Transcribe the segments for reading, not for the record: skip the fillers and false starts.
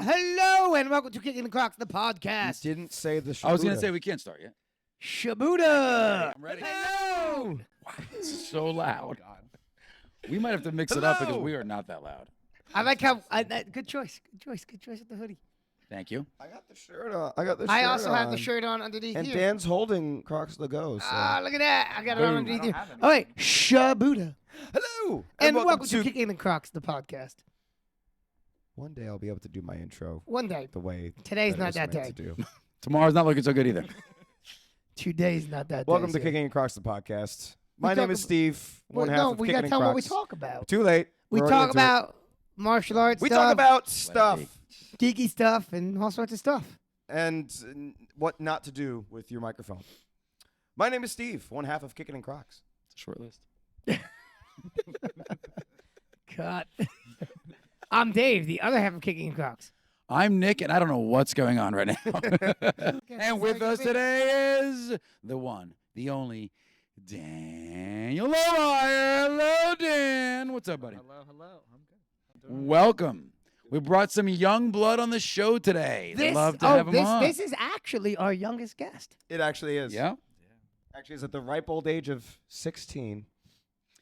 Hello and welcome to Kickin' the Crocs, the podcast. You didn't say the Shabuda. I was going to say we can't start yet. Shabuda. I'm ready. Hello. Wow, this is so loud. God. We might have to mix it up because we are not that loud. I like how good choice with the hoodie. Thank you. I got the shirt on. I also have the shirt on underneath And here. Dan's holding Crocs the Go. So. Ah, look at that. I got it on Boom. underneath I here. don't have any. All right, Shabuda. Hello. And welcome to Kickin' the Crocs, the podcast. One day I'll be able to do my intro One day. the way Today's that it not was that meant day. to do. Tomorrow's not looking so good either. Today's not that Welcome day. to Kickin' Crocs the podcast. My talk name is ab- Steve. Well, One half no, of we Kickin' got to tell Crocs. them what we talk about. Too late. We We're talk already into it. about martial arts We stuff, talk about stuff geeky stuff, and all sorts of stuff. and what not to do with your microphone. My name is Steve. One half of Kickin' Crocs. It's a short list. Cut. I'm Dave, the other half of Kicking Crocs. I'm Nick, and I don't know what's going on right now. And with us today is the one, the only, Daniel Lohmeyer. Hello, Dan. What's up, buddy? Hello. I'm good. I'm doing Welcome. We brought some young blood on the show today. They'd love to have him on. This is actually our youngest guest. It actually is. Yeah. Actually, it's at the ripe old age of 16.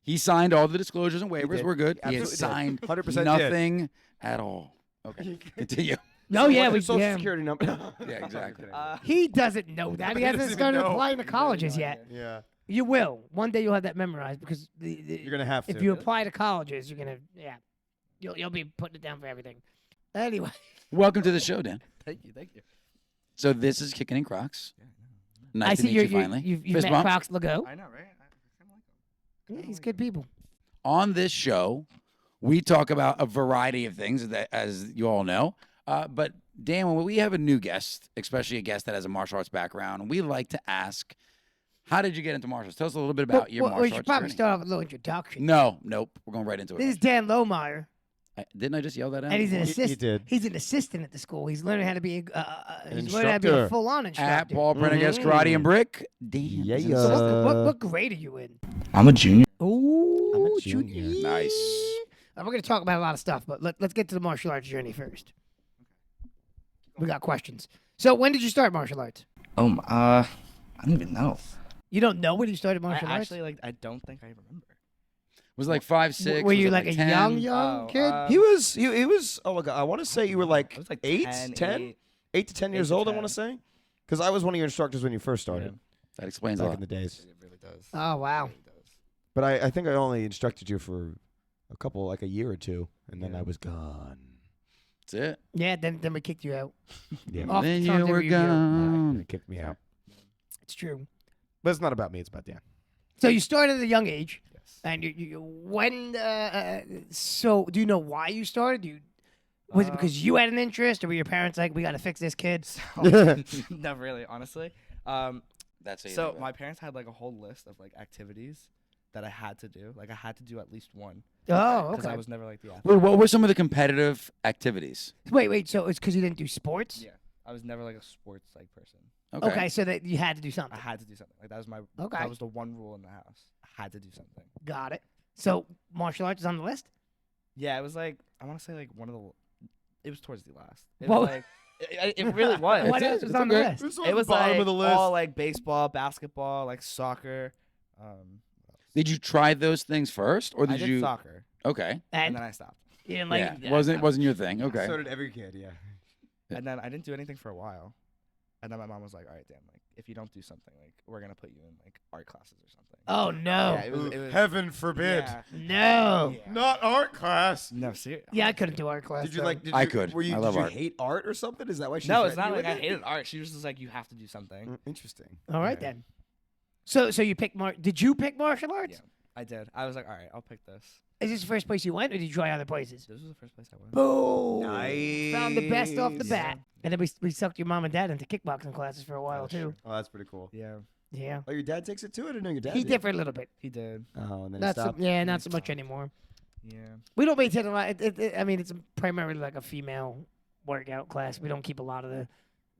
He signed all the disclosures and waivers. did. We're good. He He has absolutely signed did. 100% nothing at all. Okay, continue. Oh yeah, What's we his social yeah. security number. Yeah, exactly. He doesn't know that. He He hasn't doesn't started even know. applying to colleges yet. Yeah. You will. One day you'll have that memorized because You're gonna have to. if you apply to colleges, you're gonna you'll be putting it down for everything. Anyway, Welcome to the show, Dan. Thank you. So this is Kickin' in Crocs. Nice I to see meet you finally. you've Fist met bump. Crocs Lego. I know, right? I kind of like them. Yeah, he's good people. On this show, we talk about a variety of things, that, as you all know. But Dan, when we have a new guest, especially a guest that has a martial arts background, we like to ask, how did you get into martial arts? Tell us a little bit about your we martial should arts probably journey. start off with a little introduction. Nope. We're going right into This it. is Dan Lohmeyer, Didn't I just yell that out? and he's an He assistant. did. He's an assistant at the school. He's learning how to be he's learning how to be instructor. a full-on At instructor. Paul Prendergast Karate and Brick. Dan. Yeah, is yeah. an assistant. What grade are you in? I'm a junior. Ooh, I'm a junior. Nice. We're going to talk about a lot of stuff, but let's get to the martial arts journey first. We got questions. So when did you start martial arts? I don't even know. You don't know when you started martial arts? I don't think I remember. Was it like 5, 6? Were you was it like a 10? young Oh, kid? He was. Oh my God! I want to say you were like I was like 8 to 10 years to old. I 10. want to say, because I was one of your instructors when you first started That explains a back lot. in the days. It really does. Oh, wow. It really does. But I think I only instructed you for a couple, like a year or two, and then Yeah. I was gone. That's it. Yeah, then we kicked you out. Yeah, Off Then the you songs were every year. gone. they kicked me out. It's true. But it's not about me. It's about Dan. So you started at a young age, Yes. and so do you know why you started? Was it because you had an interest, or were your parents like, we got to fix this kid? No, really, honestly. That's it. So my parents had like a whole list of like activities that I had to do. Like I had to do at least one. Oh, Because okay. I was never like the athlete. Wait, what were some of the competitive activities? Wait. So it's because you didn't do sports? Yeah. I was never like a sports like person. Okay, so that you had to do I something. had to do something. Like that was my. Okay. That was the one rule in the house. I had to do something. Got it. So martial arts is on the list? Yeah, it was like I want to say like one of the. It was towards the last. It Whoa. was like. It really was. What else was on the list? It was bottom like of the list. all like baseball, basketball, like soccer. Did you try those things first, or I did did you? soccer, Okay. and And then I stopped. you didn't like Yeah. it? Wasn't your thing. Okay. So did every kid. Yeah. And then I didn't do anything for a while, and then my mom was like, "All right, Dan, like if you don't do something, like we're gonna put you in like art classes or something." Oh, no. Yeah, it was Heaven forbid. Yeah. No. Yeah. Not art class. No, seriously. Yeah, I couldn't do art class. Did you so- like? Did I you, could. Were you? I love did you art. hate art or something? Is that why she? No, it's threatened not you like I with it? hated art. She was just like, "You have to do something." Interesting. All right, Yeah. then. So you picked Did you pick martial arts? Yeah, I did. I was like, "All right, I'll pick this." Is this the first place you went, or did you try other places? This was the first place I went. Boom! Nice. Found the best off the Yeah. bat. And then we sucked your mom and dad into kickboxing classes for a while, That's too. true. Oh, that's pretty cool. Yeah, Yeah. Oh, your dad takes it too? I didn't know your dad He did. differed a little bit. he did. Oh, and then Not he stopped. not so much anymore. Yeah. We don't maintain a lot. I mean, it's primarily like a female workout class. We don't keep a lot of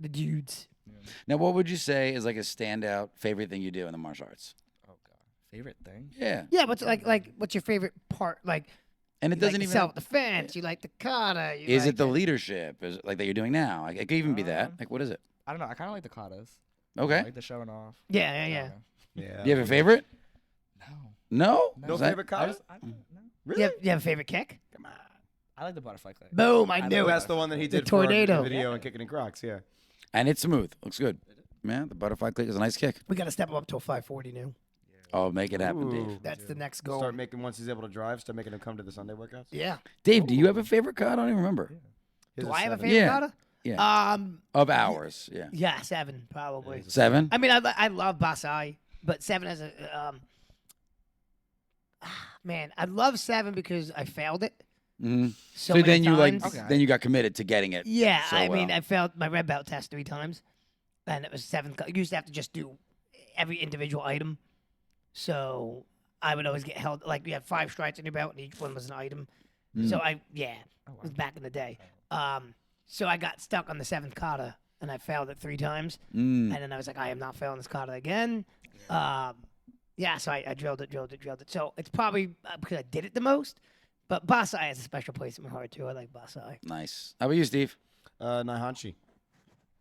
the dudes. Now, what would you say is like a standout favorite thing you do in the martial arts? Oh god, favorite thing? Yeah. Yeah, but like what's your favorite part? Like, And it You doesn't like even. self-defense. You like the kata. You Is like it the leadership? Is it like that you're doing now? Like, it could even be that. Like, what is it? I don't know. I kind of like the katas. Okay. I like the showing off. Yeah, yeah. Yeah. Do you have a favorite? No. No. No Is that- favorite kata? I don't know. Really? You have a favorite kick? Come on. I like the butterfly click. Boom! I I knew Oh, it. that's the one that he The did for tornado. the video and Kickin and Crocs. Yeah. And it's smooth. Looks good. Man, the butterfly click is a nice kick. We got to step him up to a 540 now. Oh, make it happen, Ooh. Dave. That's the next goal. Start making once he's able to drive. Start making him come to the Sunday workouts. Yeah. Dave, do you have a favorite cut? I don't even remember. His Do is I have a 7. favorite Yeah. kata? Yeah. Of ours. Yeah. Yeah, 7 probably. 7? I mean, I love Basai, but 7 has a man. I love 7 because I failed it. Mm-hmm. So, So many then you times. Okay. then you got committed to getting it. Yeah, so I mean, well. I failed my red belt test 3 times, and it was 7. You used to have to just do every individual item, so I would always get held. Like you had 5 stripes in your belt, and each one was an item. Mm. So it was back in the day. So I got stuck on the 7th kata, and I failed it 3 times, Mm. and then I was like, I am not failing this kata again. Yeah, so I drilled it. So it's probably because I did it the most. But Basai has a special place in my heart too. I like Basai. Nice. How about you, Steve? Naihanchi.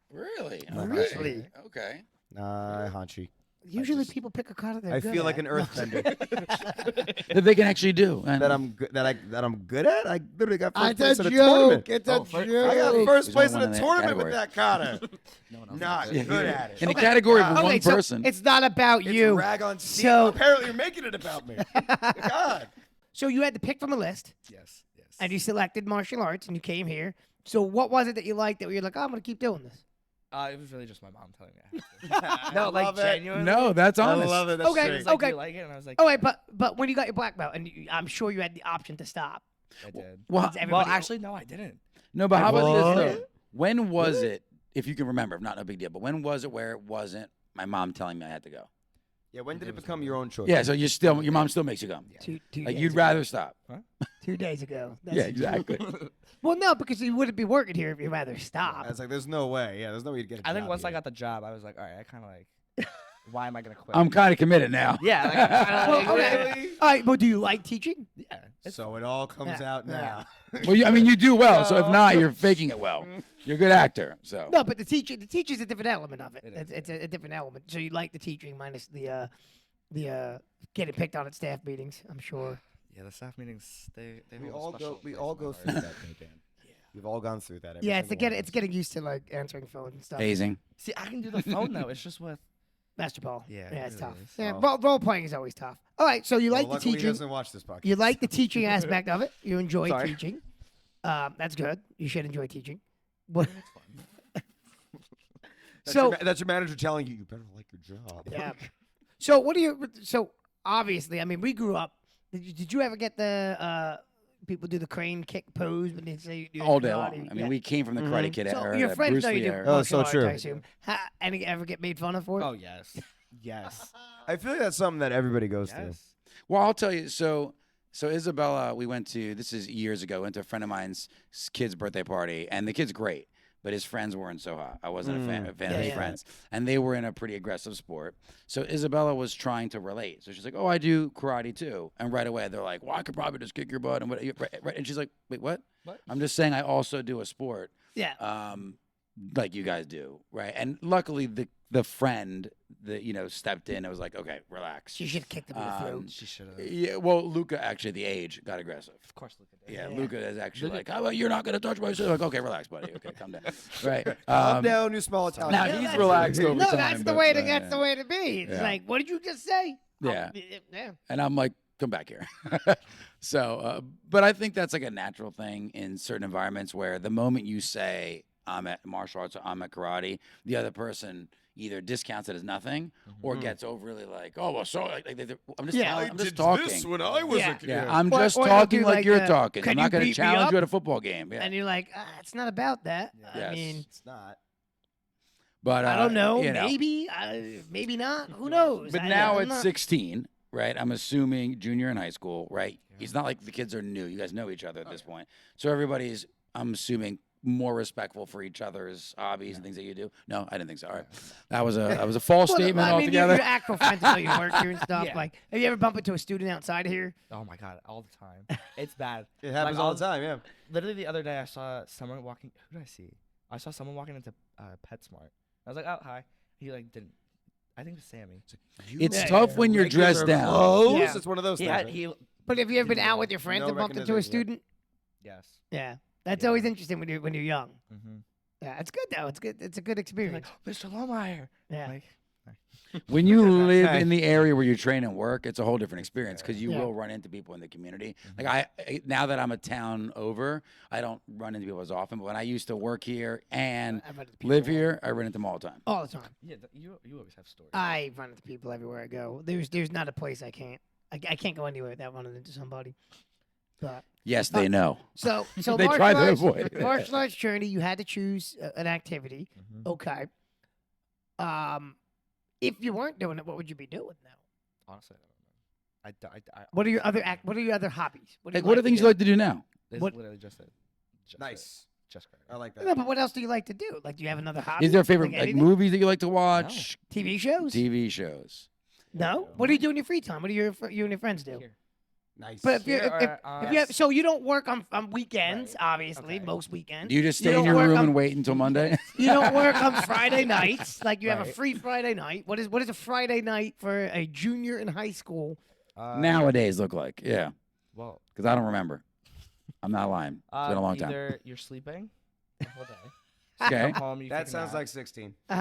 Really? Really? Okay. Naihanchi. Usually people pick a kata they're I good feel like at. an earthbender. That they can actually do. And that I'm good. That I'm good at. I literally got first It's place a in a tournament. joke. It's a joke. I got first There's place only in one a in that tournament with category. that kata. No one else Not Yeah, good yeah. at it. In a category of Okay, one so person. it's not about It's you. rag on Steve. So- Apparently, you're making it about me. God. So you had to pick from a list, Yes. and you selected martial arts, and you came here. So what was it that you liked that you're like, oh, I'm gonna keep doing this? It was really just my mom telling me I had to. No, like genuinely. No, that's I honest. love it. That's Okay, She great. was like, okay. "Do you like it?" And I was like, Oh wait, but when you got your black belt, and I'm sure you had the option to stop. I did. Well, Because everybody- Well, actually, no, I didn't. no, but how about What? this though? When was it? If you can remember, if not, no big deal. But when was it where it wasn't my mom telling me I had to go? Yeah, when did it become your own choice? Yeah, so your mom still makes you come. Two Like days you'd ago. rather stop. 2 days ago. That's Yeah, the exactly. truth. Well, no, because you wouldn't be working here if you'd rather stop. I was like, there's no way. Yeah, there's no way you'd get a I think job once I here. got the job, I was like, all right, I kind of like, why am I gonna quit? I'm kind of committed now. Yeah, like, I kinda, like, Well, okay. Really? All right, but do you like teaching? yeah. It's So it all comes Yeah. out now. Well, I mean, you do well. So if not, you're faking it well. You're a good actor. So No, but the teacher's a different element of it. It is. It's a different element. So you like the teaching minus the getting picked on at staff meetings, I'm sure. yeah, the staff meetings they We hold a all special go. We place all in my go heart. through that, though, Dan. We've all gone through that. every Yeah, it's single one of it's us. getting used to like answering phones and stuff. hazing. See, I can do the phone though. It's just with Master Ball. Yeah, Yeah, it it's really tough. is. Yeah, Oh. role playing is always tough. All right, so you Well, like the luckily he teaching. doesn't watch this podcast. You like the teaching aspect of it. You enjoy Sorry. teaching. That's good. You should enjoy teaching. What? That's So- that's your manager telling you you better like your job. Yeah. So what do you? So obviously, I mean, we grew up. Did you ever get the people do the crane kick pose when they say you do All day karate? long. I mean, Yeah. we came from the Karate Mhm. Kid So era. your that friends Bruce know you Lee do era. Oh, martial so arts, true. I assume. Any ever get made fun of for it? oh yes, yes, I feel like that's something that everybody goes through. yes. Well, I'll tell you. So Isabella, we went to, this is years ago, went to a friend of mine's kid's birthday party, and the kid's great, but his friends weren't so hot. I wasn't a fan of his Yeah. friends, and they were in a pretty aggressive sport. So Isabella was trying to relate. So she's like, "Oh, I do karate too," and right away they're like, "Well, I could probably just kick your butt," and what? Right, and she's like, "Wait, what? What? I'm just saying I also do a sport." Yeah. Like you guys do, right? And luckily, the friend that stepped in. It was like, okay, relax. She should have kicked him in the throat. She should have. Yeah, well, Luca actually at the age got aggressive. Of course, look at that. Yeah, Yeah. Luca is actually Luka- like, how about you're not gonna touch my sister? Like, okay, relax, buddy. Okay, calm down. Right. Calm down, you small Italian. Now Yeah, he's that's- relaxed over No, time. that's the but, way to yeah. that's the way to be. It's Yeah. like, what did you just say? Yeah. Oh, yeah. And I'm like, come back here. So, but I think that's like a natural thing in certain environments where the moment you say I'm at martial arts or I'm at karate, the other person either discounts it as nothing or gets overly like, oh, well, so I'm just, Yeah. I'm just talking. when I was Yeah. a kid. Yeah, I'm Or- just or they'll talking do like, like, you're talking. "Can I'm you not going to beat me challenge up?" you at a football game. Yeah. And you're like, it's not about that. I Yes. mean, It's not. But I don't know. you Maybe not. Who knows? But I- now I'm it's not- 16, right? I'm assuming junior in high school, right? It's not like the kids are new. You guys know each other at this point. So everybody's, I'm assuming, more respectful for each other's hobbies and things that you do? No, I didn't think so. All right, that was a false Well, statement I mean, altogether. your actual friends know you work here and stuff. Yeah. Like, have you ever bumped into a student outside of here? Oh my god, all the time. It's bad. It happens Like, all the time. Yeah. Literally the other day, I saw someone walking. Who did I see? I saw someone walking into PetSmart. I was like, oh hi. He like didn't. I think it was Sammy. It's Yeah, tough yeah, when you're Regular dressed down. clothes? Yeah. It's one of those He things. had right? he. But have you ever been Didn't out know. with your friends No and bumped into a recognition, yeah. student? Yes. Yeah, that's Yeah. always interesting when you're young. Mm-hmm. Yeah, it's good though. It's good. It's a good Like experience. Mr. Lohmeyer. Yeah. Like, When you live Hey. in the area where you train and work, it's a whole different experience because you Yeah. will run into people in the community. Like now that I'm a town over, I don't run into people as often. But when I used to work here and I run into people live here, I run into them all the time. all the time. yeah, you always have stories. I run into people everywhere I go. There's not a place I can't. I can't go anywhere without running into somebody. But Yes, they know. so They martial try to arts- avoid it. martial arts journey. You had to choose an activity. Mm-hmm. Okay. If you weren't doing it, what would you be doing now? Honestly, I don't know. I What are your other What are your other hobbies? What do Like, you what are like to things do? you like to do now? It's What- literally just it. Just Nice. It. Just great. I like No, that. but what else do you like to do? Like, do you have another hobby? Is there a favorite like anything? movies that you like to watch? TV shows? TV shows. No. What do you do in your free time? What do you and your friends do? Here. Nice. But if you Here if are, you have, so you don't work on weekends, Right. obviously, Okay. most weekends. Do you just You stay in don't your work room on- and wait until Monday? You don't work on Friday nights. Like you have a Right. free Friday night. What is a Friday night for a junior in high school? Nowadays look like, yeah, Well, because I don't remember. I'm not lying. It's been a long time. Either you're sleeping the whole day. Okay. Come home, you that take a sounds nap. like 16. It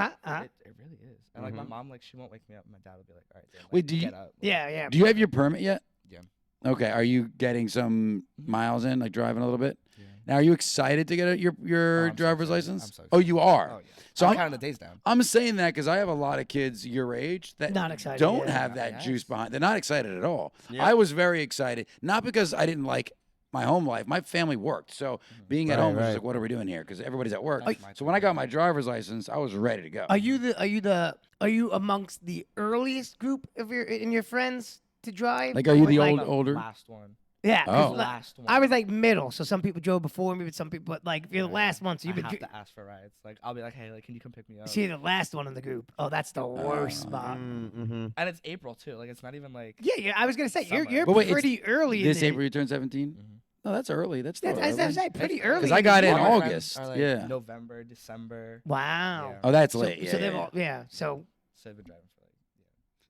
really is. And like my Mhm. mom, like she won't wake me up. My dad will be like, "All right, Dan, like, Wait, do you- get up?" Like, Yeah. Do you have your permit yet? Yeah. Okay. Are you getting some Mhm. miles in, like driving a little bit? Yeah. Now, are you excited to get your Oh, I'm so driver's excited. license? I'm so Oh, you are. Oh yeah. So I'm I'm, counting the days down. I'm saying that because I have a lot of kids your age that Not excited don't yet. have that Yes. juice behind. They're not excited at all. Yeah. I was very excited, not because I didn't like my home life. My family worked, so being at Right, home was right. like, what are we doing here? Because everybody's at work. That's my So when I thing. got my driver's license, I was ready to go. Are you amongst the earliest group of your friends to drive? Like, are you Or, the like, older? Last one. Yeah. 'cause, Oh. like, Last one. I was like middle, so some people drove before me, but some people, but like if you're the Right. last one, so I you've been. have to ask for rides. Like I'll be like, "Hey, like, can you come pick me up?" See the last one in the group. Oh, that's the worst spot. Mm-hmm. And it's April too. Like it's not even like. Yeah. I was gonna say you're Summer. But wait, it's pretty early. This in the, April you turned 17? Mhm. No, that's early. That's still That's early. pretty It's- early. 'Cause I in got the in year. All my friends August, are, like, yeah. November, December. Wow. Yeah. Oh, that's So, late. so Yeah, they've yeah. all So So I've been driving for like.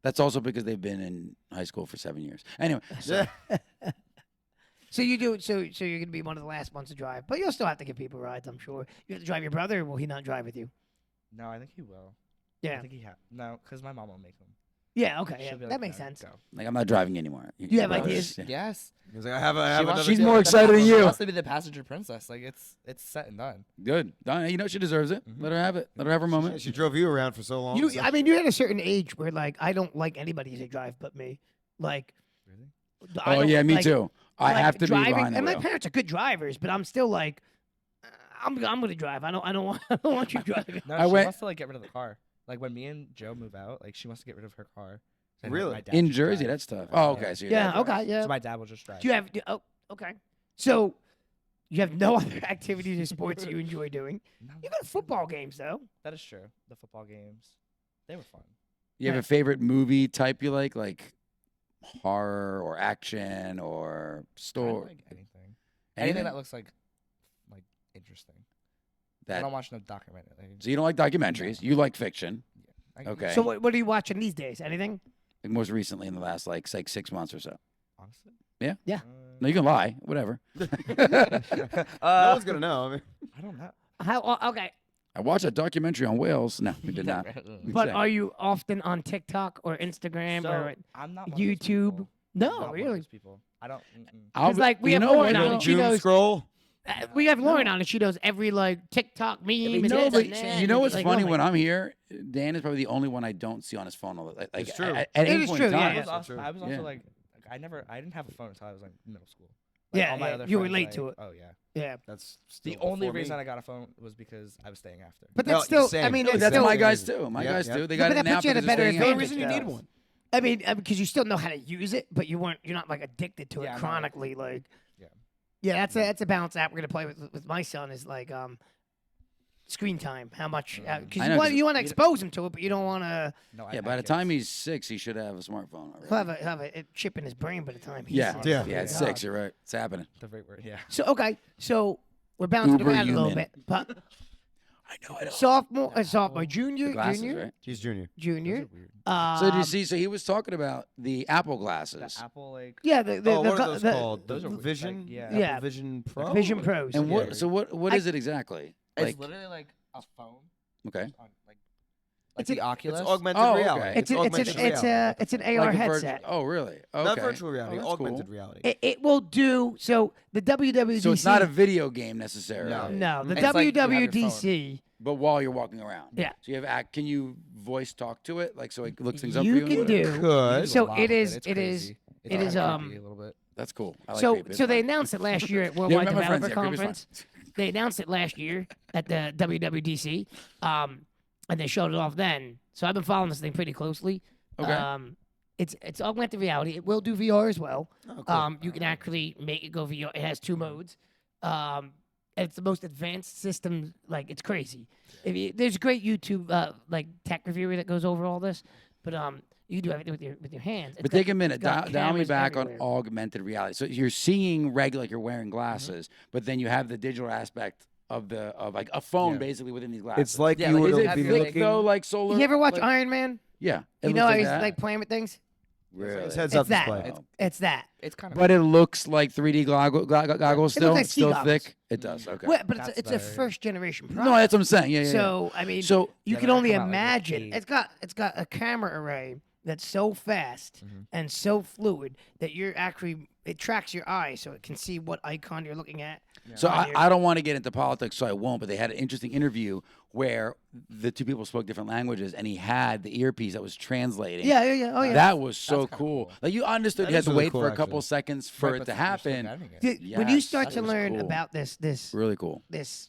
That's also because they've been in high school for 7 years. Anyway, so, so you do so you're gonna be one of the last ones to drive, but you'll still have to give people rides, I'm sure. You have to drive your brother, or will he not drive with you? No, I think he will. I Yeah. think he no, because my mom will make him. Yeah. Okay. Yeah, She'll be that like, makes "No, sense. go." like, I'm not driving anymore. You have Brothers, ideas? yeah. Yes. He's like, I have She another. wants- She's to be more the excited than passenger- you. She wants to be the passenger princess. Like it's set and done. Good. You know, she deserves it. Mhm. Let her have it. Let her have her moment. She drove you around for so long. You, so- I mean, you're at a certain age where like I don't like anybody to drive but me. Like. Really? I Oh, don't yeah, me like- too. I like have to driving, be behind the and my wheel. parents are good drivers, but I'm still like, I'm gonna drive. I don't want I don't want you driving. No, I she went- wants to like get rid of the car. Like when me and Joe move out, like she wants to get rid of her car. and Really? my dad In should Jersey, drive. that's tough. Oh, okay. So your dad Yeah. drives. Okay. Yeah. So my dad will just drive. Do you have? Oh, okay. So you have no other activities or sports you enjoy doing. No, You got football games though. That is true. The football games, they were fun. You have Yeah. a favorite movie type you like horror or action or I story? like anything. Anything Anything that looks like interesting. I that. don't watch no documentary. So you don't like documentaries. You like fiction. Okay. So what are you watching these days? Anything? Like most recently in the last like 6 months or so. Honestly. Yeah? Yeah. No, you can lie. Whatever. no one's gonna know. I mean, I don't know. How? Okay. I watched a documentary on whales. No, we did not. But Say. are you often on TikTok or Instagram So, or I'm not one of those YouTube? people. No, I'm not one of really. those people. I don't. I'll Because be- like we you have know Lauren what, on, though? and she doom knows. scroll. We have Lauren on, and she knows every like TikTok meme. and No, this but and that, you know and what's like, funny? oh my- When I'm here, Dan is probably the only one I don't see on his phone. Like, It's true. At It any is point in true, yeah, time. yeah. That's true. I was also Yeah. like I didn't have a phone until I was like middle school. Like, Yeah, all my yeah, other you friends, relate like, to it. Oh yeah. Yeah, That's The still only before reason me. I got a phone was because I was staying after. but No, that's still. I same. mean, No, it's That's still. my guys too. My Yep, guys yep. too. They Yeah, got but it that now puts you at a because better they're staying advantage, after. reason you though. need one. I mean, because you still know how to use it, but you're not like addicted to it Yeah, no. chronically. Like, Yeah, that's a balance app we're gonna play with my son is like screen time. How much? I Because know, 'cause you want to expose him to it, but you don't want to No, Yeah, iPad by the kids. time he's 6, he should have a smartphone already. have a chip in his brain by the time he's Yeah, 6. Yeah. yeah, it's 6. You're right. It's happening. The right word. Yeah. So okay, so we're bouncing Uber around a little human. bit, but I know. sophomore, junior, The glasses, junior, right? He's junior. junior. Those are weird. So did you Um, see? So he was talking about the Apple The glasses. Apple like. Yeah, the Oh, what gu- are those the called? those The are weird, Vision? like, yeah. Apple Yeah. Vision Pro? Vision Pros. And Yeah. what? So what I- is it exactly? It's Like, literally like a phone. okay. On, like It's the a- Oculus. It's augmented Oh, okay. reality. it's augmented reality. an AR Like a headset. Oh, really? Okay. Not virtual reality, Oh, that's augmented cool. reality. It will do so. The WWDC. So it's not a video game necessarily. no. The It's like you have your WWDC. But while you're walking around. Yeah. So you have can you voice talk to it like so it looks things up for You you? and can whatever? do. Could. So it is- It's it is- crazy. it It's is, kinda um, creepy a little bit. That's cool. I like So creepy. It's so they fun. announced it last year at Worldwide my friends, Developer yeah, creepy's fun. Conference. They announced it last year at the WWDC, and they showed it off then. So I've been following this thing pretty closely. Okay. It's augmented reality. It will do VR as well. Oh, cool. You can actually make it go VR. It has 2 modes. And it's the most advanced system. Like it's crazy. There's a great YouTube like tech reviewer that goes over all this, but you do everything with your hands. It's But got- take a minute. it's got Dial me cameras back everywhere. on augmented reality. So you're seeing regular, like you're wearing glasses, but then you have the digital aspect of like a phone Yeah. basically within these glasses. It's like Yeah, you like, would is it have be your, thick looking. though, like solar? You ever watch like, Iron Man? Yeah. it You looks know how like he's that. like playing with things. Really? It's heads It's up that. display. It's that. It's kind of. But it looks like 3D goggles It still. looks like It's still ski goggles. thick. It does. Okay. Well, but That's it's a better. first generation product. No, that's what I'm saying. Yeah, yeah. So I mean, So you Yeah, can they're only gonna come out, like, with imagine. 8. It's got a camera array that's so fast and so fluid that it tracks your eye, so it can see what icon you're looking at. So on your- I don't want to get into politics, so I won't. But they had an interesting interview where the two people spoke different languages, and he had the earpiece that was translating. Yeah. Oh yeah. That was so That's kinda cool. cool. Like you understood, That you had is to really wait cool, for a couple actually. seconds for it to happen. When you Yes, start that to was learn cool. about this, Really cool. because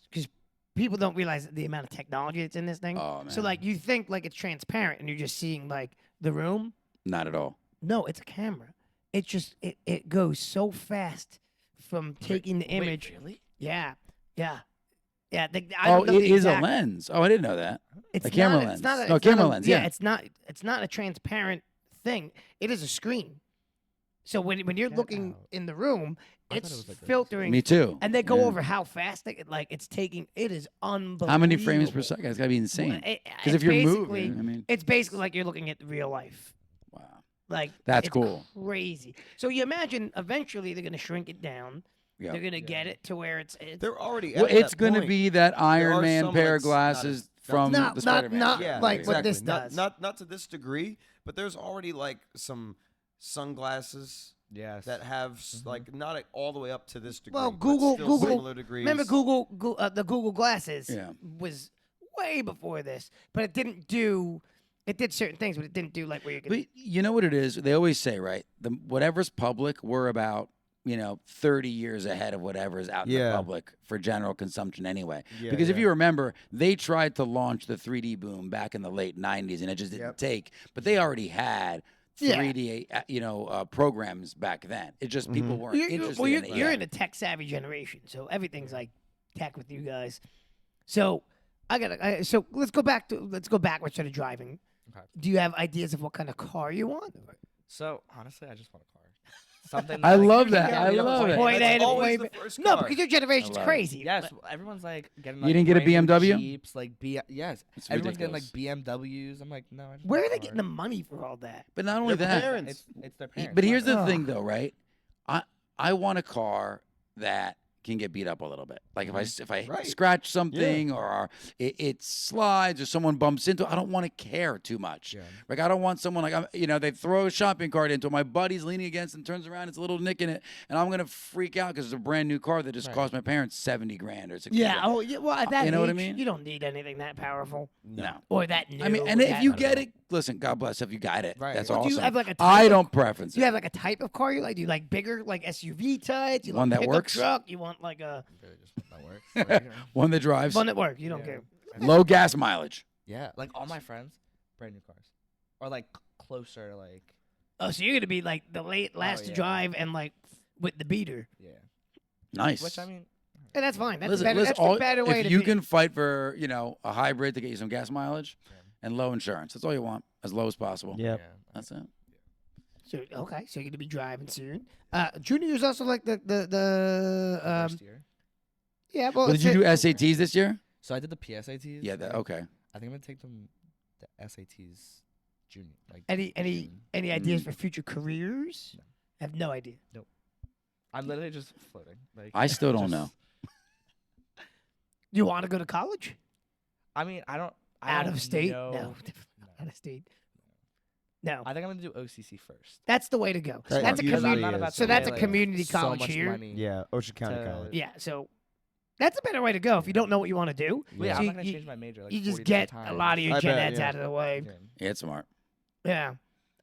people don't realize the amount of technology that's in this thing. Oh, So man. like you think like it's transparent and you're just seeing like the room. Not at all. No, it's a camera. It just it goes so fast from taking the image. Really? Yeah. I Oh, don't know it the is a exact- lens. Oh, I didn't know that. It's a camera not, lens. It's not a, No, it's not camera a- lens, yeah. It's not a transparent thing. It is a screen. So when you're Get looking out. in the room, I thought it's it was like this. filtering. Me too. And they go Yeah. over how fast it's taking. It is unbelievable. How many frames per second? It's got to be insane. Because Because if you're moving, I mean, it's basically like you're looking at real life. wow. Like That's it's cool. crazy. So you imagine eventually they're going to shrink it down. Yeah. They're going to get it to where it's They're already. Well, at it's that going to point. be that Iron are Man some, pair like, of glasses from Not- the not- Spider-Man. not movie. Yeah, like what exactly. this does. Not to this degree, but there's already like some sunglasses Yes. that have like not all the way up to this degree. Well, but Google- still Google- similar degrees. Remember the Google glasses Yeah. was way before this, but it didn't do. It did certain things, but it didn't do like where you could. But you know what it is? They always say, right? Whatever's public, we're about 30 years ahead of whatever's out in the Yeah. public for general consumption anyway. Yeah, Because if yeah. you remember, they tried to launch the 3D boom back in the late 90s, and it just didn't Yep. take. But they already had Yeah. 3D, programs back then. It just people weren't interested Well, in it. you're yet. in a tech savvy generation, so everything's like tech with you guys. So so let's go backwards to the driving. Okay. Do you have ideas of what kind of car you want? So honestly, I just want a car. Something. I like- love that. Yeah, I yeah, love it. Point That's A to always point the B. first No, car. because your generation's love it. crazy. Yes, everyone's like getting. You Like, didn't get a brand new BMW? Jeeps, like yes, It's everyone's getting like ridiculous. BMWs. I'm like, no. I just Where want are a they car. getting the money for all that? But not only Their that, parents. It's their parents. but here's the Ugh. thing, though, right? I want a car that can get beat up a little bit. Like if I Right. scratch something or it slides or someone bumps into it, I don't want to care too much. Yeah. Like I don't want someone like they throw a shopping cart into it, my buddy's leaning against and turns around, it's a little nick in it, and I'm gonna freak out because it's a brand new car that just Right. cost my parents $70,000 or $60,000. Yeah. Oh, yeah. Well, at that You know what I age, mean? you don't need anything that powerful No. or that new. I mean, and if that- you get it, listen, God bless if you got it. Right. That's Well, do awesome. you have, like, a I type don't preference Do you it. have like a type of car you like? Do you like bigger, like SUV types? You One like that pickup works? truck? You want like a Really just that works. Right here. One that drives, one that works? You don't Yeah. care. low gas mileage. Yeah, like all my friends, brand new cars, or like closer, like Oh, so you're gonna be like the last yeah. drive and like with the beater. yeah. Nice. Which I mean, And that's fine. That's Listen, better. listen, That's the better way if to you be. can fight for, a hybrid to get you some gas mileage and low insurance, that's all you want, as low as possible. Yep. yeah. That's it. So, okay, so you're gonna be driving soon. Junior year's also like the First year. yeah. Well, Did you do SATs this year? So I did the PSATs. Yeah. Okay. I think I'm gonna take them the SATs junior. Like any June. ideas for future careers? No. I have no idea. I'm literally just floating. Like I still don't just- know. You want to go to college? I mean, I don't. Out of state? know. No, out of state. No, I think I'm gonna do OCC first. that's the way to go. So That that's a usually community. I'm not about So to that's a pay, like, community so college much here. money Yeah, Ocean County to- College. Yeah, so that's a better way to go if you don't know what you want to do. Well, yeah, So I'm you- not gonna you- change my major. Like You just 40 get times. a lot of your I gen bet, eds yeah. out of the way. Yeah. Yeah, it's smart. Yeah.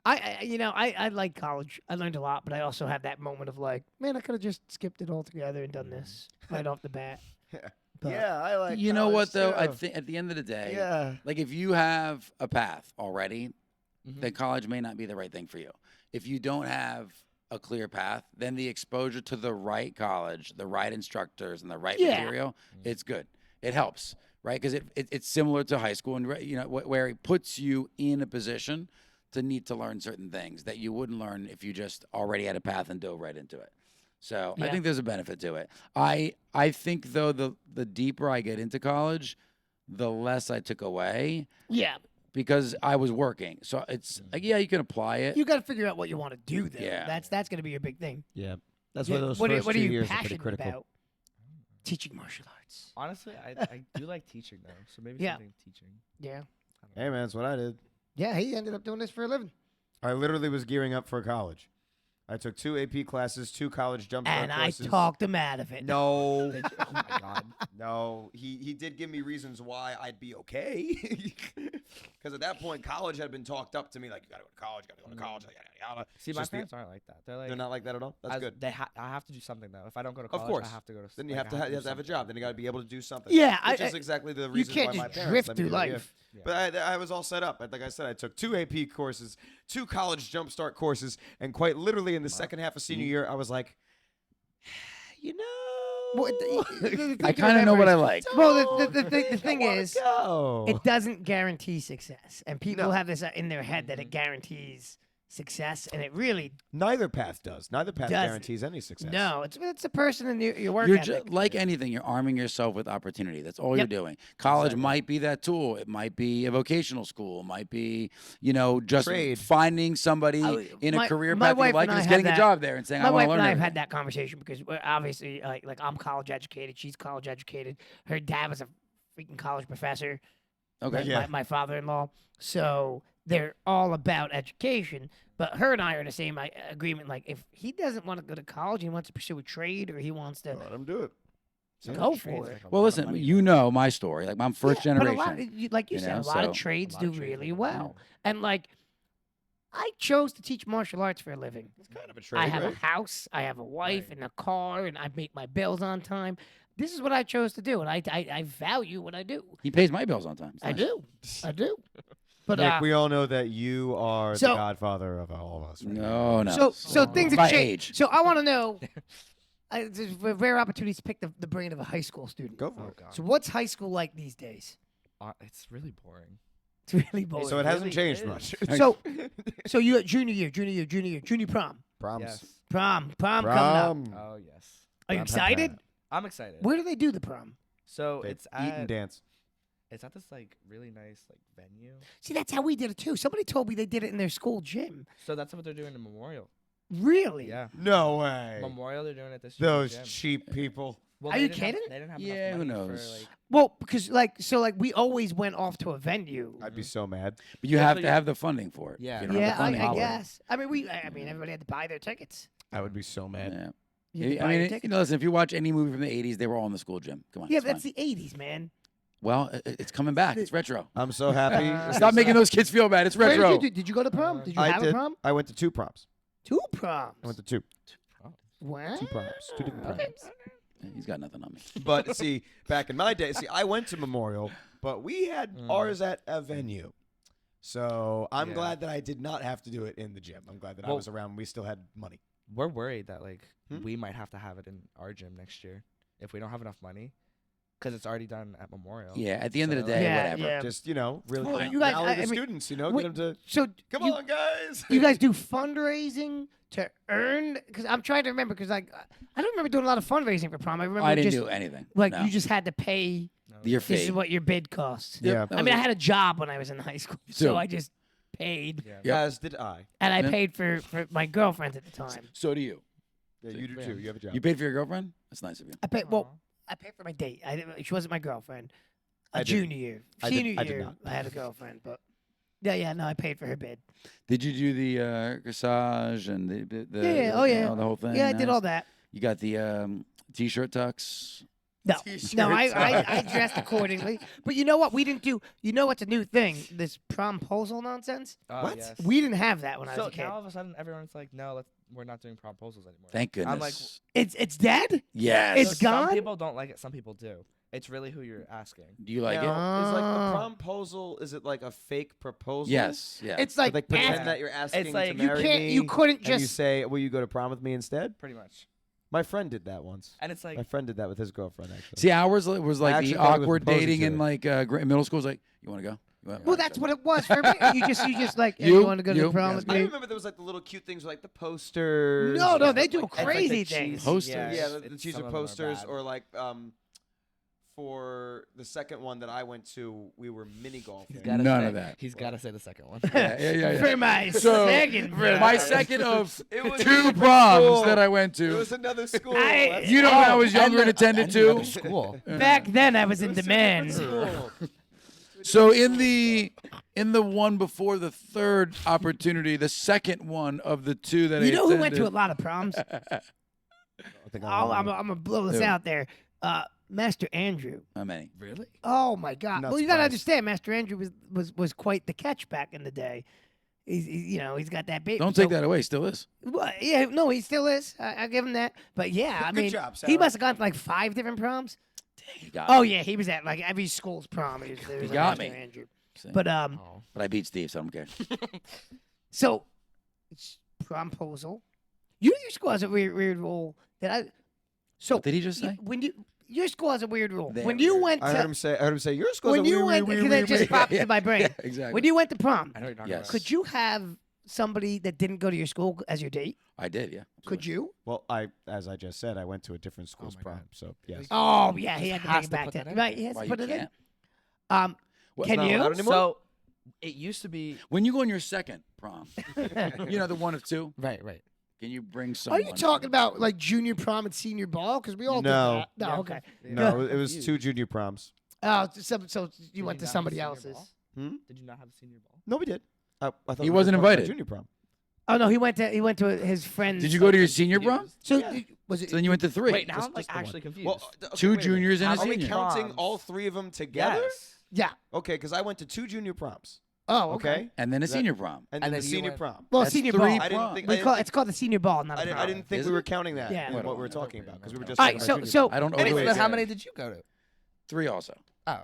I like college. I learned a lot, but I also have that moment of like, man, I could have just skipped it all together and done this right off the bat. But Yeah, I like. You know what, though? college, I too. think at the end of the day, Yeah. like if you have a path already, Mhm. then college may not be the right thing for you. If you don't have a clear path, then the exposure to the right college, the right instructors, and the right Yeah. material, it's good. It helps, right? Because it's similar to high school, and where it puts you in a position to need to learn certain things that you wouldn't learn if you just already had a path and dove right into it. So I Yeah. think there's a benefit to it. I think though the deeper I get into college, the less I took away yeah, because I was working. So it's like, yeah, you can apply it. you got to figure out what you want to do there. Yeah. That's going to be your big thing. Yeah. That's Yeah, why those what first are 2 you years are pretty passionate critical. about? Teaching martial arts. Honestly, I do like teaching though. So maybe Yeah. something teaching. Yeah. I don't know. Hey man, that's what I did. Yeah, he ended up doing this for a living. I literally was gearing up for college. I took 2 AP classes, 2 college jumpstart And I courses. talked him out of it. No, Did you- oh my god. no. He did give me reasons why I'd be okay. Because at that point, college had been talked up to me like, you gotta go to college, yada, yada, yada. See, It's my just the- parents aren't like that. They're like They're not like that at all. That's as- good. I have to do something though. If I don't go to college, course. I have to go to. Then you like, have to I have, you have do to have a something. job. Then you got to be able to do something. Yeah, which is exactly the you reason can't why my just parents drift let me through do it, yeah. life. Yeah. But I was all set up. Like I said, I took 2 AP courses, 2 college jumpstart courses, and quite literally in the second half of senior year, I was like, you know, Well, the thing I to kind of know remember what I is- like. Well, the I thing wanna is, go. it doesn't guarantee success, and people No. have this in their head that it guarantees success, and it really Neither path does. Neither path Doesn't. guarantees any success. no. It's a person and your work You're ethic. like anything. You're arming yourself with opportunity. That's all Yep. you're doing. College Exactly. might be that tool. It might be a vocational school. It might be, just Trade. finding somebody in a career my path you wife like and and I just had getting a that- job there and saying, My I want wife to learn and I have everything. had that conversation because we're obviously like I'm college educated. She's college educated. Her dad was a freaking college professor. Okay. Yeah. My father-in-law. So they're all about education. But her and I are in the same agreement. Like, if he doesn't want to go to college, he wants to pursue a trade, or he wants to Let him do it. go Trade's for it. like a Well, lot of listen, money, you though. know my story. Like, I'm first Yeah, generation. But a lot, like you you said, know, a lot so- of trades A lot do of trades really make well. money. And like, I chose to teach martial arts for a living. It's kind of a trade, I have right? a house, I have a wife Right. and a car, and I make my bills on time. This is what I chose to do, and I value what I do. He pays my bills on time. It's I nice. do, I do. But Nick, we all know that you are so- the godfather of all of us. Right? No, no. so things By have changed. age. So I want to know. It's a rare opportunity to pick the brain of a high school student. Go for Oh it. god. So what's high school like these days? It's really boring. It's really boring. So it hasn't really changed is. much. So you at junior prom, Proms. Yes. prom coming up. Prom. Oh yes. Are you Prom, excited? I'm excited. Where do they do the prom? So They it's eat and at dance. it's at this like really nice like venue. See, that's how we did it too. Somebody told me they did it in their school gym. So that's what they're doing in Memorial. Really? Yeah. No way. Memorial, they're doing it this year. Those cheap people. Well, Are they you didn't have- kidding? They didn't have Yeah, enough who money knows? For, like, Well, because we always went off to a venue. I'd be so mad. But you Yeah, have so to you- have the funding for it. Yeah. If you don't have Yeah, the funding, I holler. guess. I mean, everybody had to buy their tickets. I would be so mad. Yeah. You had to I buy mean, your tickets. listen, if you watch any movie from the 80s, they were all in the school gym. Come on. Yeah, it's but that's fine. the '80s, man. Well, it's coming back. It's retro. I'm so happy. Stop making those kids feel bad. It's Where retro. did you do? Did you go to prom? Did you I have did. a prom? I went to 2 proms. 2 proms. I went to 2. What? 2 proms. 2 different proms. Yeah, He's got nothing on me. But see, back in my day, I went to Memorial, but we had ours at a venue. So I'm Yeah. glad that I did not have to do it in the gym. I'm glad that I Well- was around. We still had money. we're worried that like Hmm? we might have to have it in our gym next year if we don't have enough money, because it's already done at Memorial. Yeah, at the end of the So, day, Yeah, whatever. yeah. Just really Well, you guys- rally I the mean, students. Get wait, them to So come you, on, guys. you guys do fundraising to earn? Because I'm trying to remember. Because like I don't remember doing a lot of fundraising for prom. I remember I didn't just do anything. like no. you just had to pay. Your This is fee. what your bid costs. Yeah. That I mean, was I had a job when I was in high school, too. so I just paid, Yeah. Yep. As did I. and I Yeah. paid for my girlfriend at the time. So do you. Yeah, you do Yeah. too. You have a job. You paid for your girlfriend? That's nice of you. I paid. Well, I paid for my date. She wasn't my girlfriend. I did. Junior year, I did- senior I did year, not. I had a girlfriend, but yeah, no, I paid for her bid. Did you do the corsage and the Yeah, oh, yeah. the whole thing? Yeah, I did Nice. all that. You got the t-shirt tucks. No, T-shirts. no, I dressed accordingly. But you know what? We didn't do. You know what's a new thing? This promposal nonsense. What? Yes. We didn't have that when I was So a kid. now all of a sudden everyone's like, no, we're not doing proposals anymore. Thank goodness. I'm like, It's dead. yes. It's gone? Some people don't like it. Some people do. It's really who you're asking. Do you like it? Now, is like Ah. the promposal? Is it like a fake proposal? Yes. Yeah. It's Like, like, like pretend ask- that you're asking like, to you marry can't. me. You couldn't and you just. say, "Will you go to prom with me instead?" Pretty much. My friend did that once. And it's like, My friend did that with his girlfriend actually. See, ours was like actually the thought he was awkward proposing dating to in her. like middle school. It's like, you want to go? You want- Well, that's what it was for me. You just like, hey, You- you want to go to you- the prom yes, with I me? remember there was like the little cute things, like the posters. No, and they stuff do like that. crazy the things. cheese- Posters. Yeah, the it's- cheeser some of them are posters, bad. or like for the second one that I went to, we were mini golfing. gotta None say- of that. He's got to say the second one. Yeah. For my So, second. My prom. second of It was two another proms school. that I went It to. was another school. I- That's You know, all. when I was younger and attended to. School. Back then, I was It in was a different demand. school. So in the one before the third opportunity, the second one of the two that You I know who went to a attended- lot of proms? I think Oh, I I'm gonna blow this Who? out there. Master Andrew. How many? Really? Oh my God! Not Well, you gotta surprised. understand, Master Andrew was quite the catch back in the day. He's got that baby. Don't take that away. Still is. Well, yeah, no, he still is. I give him that. But yeah, I Good mean, job, he Sarah. must have gone to like 5 different proms. He got Oh me. yeah, he was at like every school's prom. There was a got Master me. Andrew. See? But Oh. But I beat Steve, so I don't care. so it's promposal. Your school has a weird rule that I. So What did he just say? when your school has a weird rule. They're When you weird. went I heard to him say, "Your school's when a you wee, went, wee, because wee, it wee, just wee." popped into my brain. Yeah, exactly. When you went to prom, I know what you're talking Yes. about. could you have somebody that didn't go to your school as your date? I did, yeah. Could you? Well, as I just said, I went to a different school's my prom, God. so yes. Oh yeah, he had to bring Has it to back put then. that in Right, there. he has Why to you put it in. can't? What's Can not you? allowed anymore? So it used to be When you go on your second prom, you know, the one of two, right. can you bring Are someone? you talking about like junior prom and senior ball? Because we all No. did that. No, Yeah. okay. No, it was Confused. 2 junior proms. Oh, so you Did went you to not somebody have senior else's. ball? Hmm? Did you not have a senior ball? No, we did. I thought He we were wasn't talking about invited. Junior prom. Oh no, he went to his friend's. Did you go to your senior prom? So Yeah. was it? So then you went to 3. Wait, now Just- I'm like just the one. actually confused. Well, okay, Two wait a minute. juniors and a How Are we many senior. counting proms? all 3 of them together? yes. Yeah. Okay, because I went to 2 junior proms. Oh, Okay, okay. And then a That- senior prom. and And then then the you senior went- prom. Well, That's senior 3 ball. I didn't proms. think- We I call, didn't it's called the senior ball, not a I prom. didn't think Is we it? were counting that Yeah. in What what do we were I know? talking about because we were just All talking right, about junior I don't Anyways, always But how say many it. did you go to? 3 also. Oh,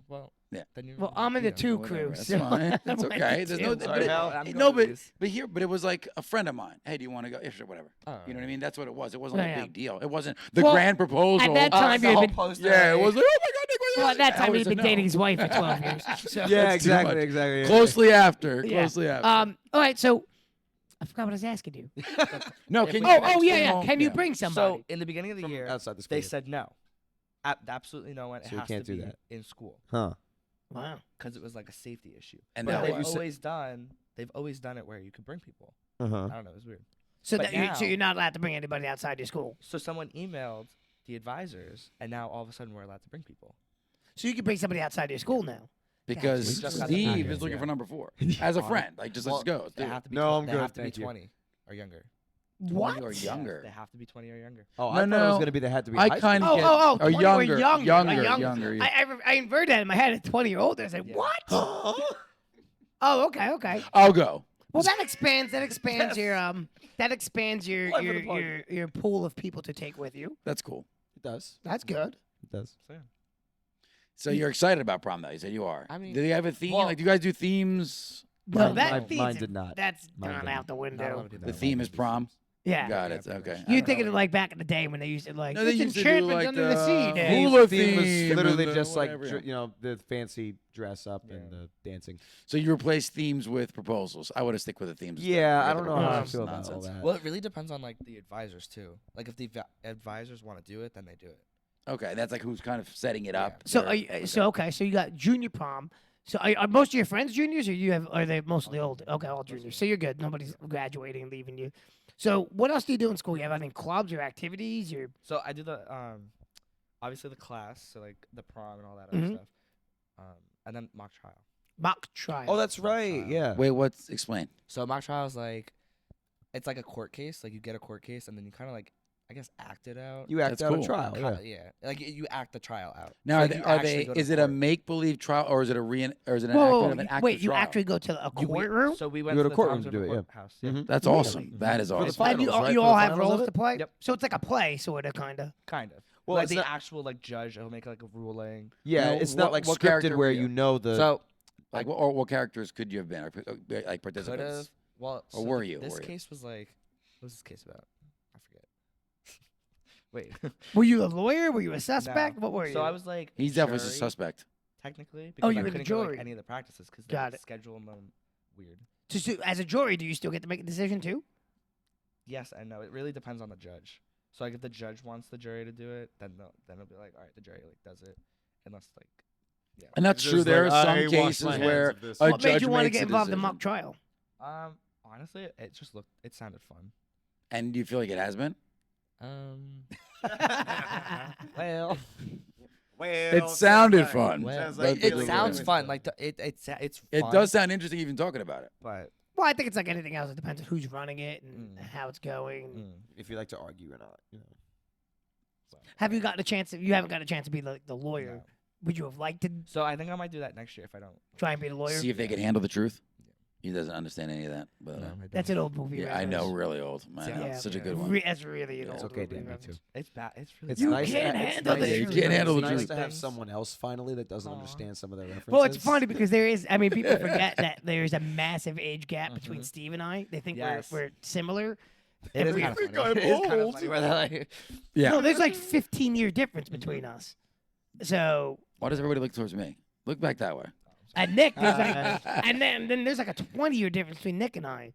well. Yeah. Then you. Well, I'm in the you know, 2 Whatever, crew. That's so fine. I That's went okay. to There's 2. no, Sorry, but, Hal. I'm no, going but with but here, but it was like a friend of mine. Hey, do you want to go? Yeah, sure, whatever. Oh, You know what I mean? That's what it was. It wasn't like Yeah, a yeah. big deal. It wasn't the Well, grand proposal. at that time, the you whole had been, poster. yeah, it was like, oh my God, Nick, well, at that I time, would've he'd been said dating no. his wife for 12 years. So. Yeah, That's too exactly, much. exactly. yeah. Closely after. Yeah. Closely after. All right, so I forgot what I was asking you. no, if can we- you? Oh, yeah, yeah. no, Can you yeah. bring somebody? So in the beginning of the From year, outside the school. they said no. Absolutely no one. It So you has can't to do be that. in school Huh. Wow. because it was like a safety issue. And But now they've what? always done. They've always done it where you could bring people. Uh-huh. I don't know. It was weird. So But that so now- you're not allowed to bring anybody outside your school. So someone emailed the advisors, and now all of a sudden we're allowed to bring people. So you can bring somebody outside your school now. Because We just got the Steve package, is looking yeah. for number 4 as a friend. Like, just let's Well, go. They Dude. have to be. No, I'm they good, have to thank be you. 20 or younger. 20 or Yes, younger. They have to be 20 or younger. Oh, No, I thought it was no. going to be they had to be I high kind school. of get Oh, or 20 younger, younger. younger. Yeah. I inverted that in my head at 20-year-old. I said, Yeah. what? Huh? Oh, okay. I'll go. Well, that expands your Life of the party. your pool of people to take with you. That's cool. It does. That's good. It does. So, yeah. So you're excited about prom, though? You said you are. I mean, do they have a theme? well- like, do you guys do themes? No, Mine- that mine feeds- did not. That's Mine gone didn't. out the Not allowed window. to do The that. theme is prom. Yeah. Got it. pretty Okay. much. I You're don't thinking know. of like back in the day when they used to like, No, they it's used to do, enchantment like, under the sea. the Day. hula theme was theme literally and the just like whatever, yeah. the fancy dress up and the dancing. So you replace themes with proposals. I would have stick with the themes. Yeah, I Forget don't the know how I proposals feel about all nonsense. that. Well, it really depends on like the advisors too. Like if the advisors want to do it, then they do it. Okay, that's like who's kind of setting it up. So, They're- are you, so okay. So you got junior prom. So are most of your friends juniors, or are they mostly old? Okay, all juniors. So you're good. Nobody's graduating and leaving you. So what else do you do in school? You have any clubs or activities? Or So I do the obviously the class, so like the prom and all that other stuff, and then mock trial. mock trial? Oh, that's right. Yeah. Wait, what's explain? So mock trial is like, it's like a court case. Like you get a court case, and then you kind of like, I guess, act it out. You act That's out cool. a trial. Yeah. Kinda, yeah. Like you act the trial out. Now, So are they? you Are actually they go to is it a court. make believe trial or is it a or is it an Whoa, act of an active wait, you trial? actually go to a You- we- courtroom? So we went go to to the courtroom to Thompson do it, yeah. courthouse. Yeah. Mhm. That's Really? awesome. That is For the awesome. And finals, you all, right? you For all the have finals of roles it? to play. Yep. So it's like a play, sort of, kind of. Kind of. Well, Like it's the not- actual like judge, he'll make like a ruling. Yeah, Now, it's not what- like what scripted character where were you you? know the. So Like, what characters could you have been? Like could participants? have. Well, Or so were you? This Were you? case was like, what was this case about? I forget. Wait. Were you a lawyer? Were you a suspect? No. What were you? So I was like, He's definitely a jury, suspect. technically. Oh, Because you I were the couldn't go, like, jury. any of the practices because Got they it. schedule them weird. So as a jury, do you still get to make a decision too? Yes, I know. It really depends on the judge. So like, if the judge wants the jury to do it, then it'll be like, all right, the jury like does it, unless like, yeah. And that's Just true. There like, are some I wash cases my hands where of this. a What made judge you want to makes get a involved in decision. mock trial? Honestly, it sounded fun. And do you feel like it has been? Well, It sounded fun. Sounds but- like it really sounds good. fun. Like it's fun. It does sound interesting even talking about it. But Well, I think it's like anything else. It depends on who's running it and Mm. how it's going. If you like to argue or not, you know. Have you gotten a chance? You haven't got a chance to be like the lawyer. No. Would you have liked to So I think I might do that next year if I don't. try and be the lawyer? See if they can handle the truth. He doesn't understand any of that. But That's an old movie. yeah, I know, really old. Man, Yeah. it's such a Yeah. good one. That's really an It's old okay, movie Dan. Me reference. too. It's bad. It's really. It's You nice. can't to, handle it's the nice, truth. You can't handle the it's nice truth. to have Things. someone else finally that doesn't Aw. understand some of their references. Well, it's funny because there is. I mean, people forget that there's a massive age gap between Mhm. Steve and I. They think Yes. we're similar. It is Every- kind of think funny. I'm It is kind of old. funny where they're like, Yeah. No, there's like 15-year difference between us. So Why does everybody look towards me? Look back that way. and Nick, there's like, and then there's like a 20-year difference between Nick and I.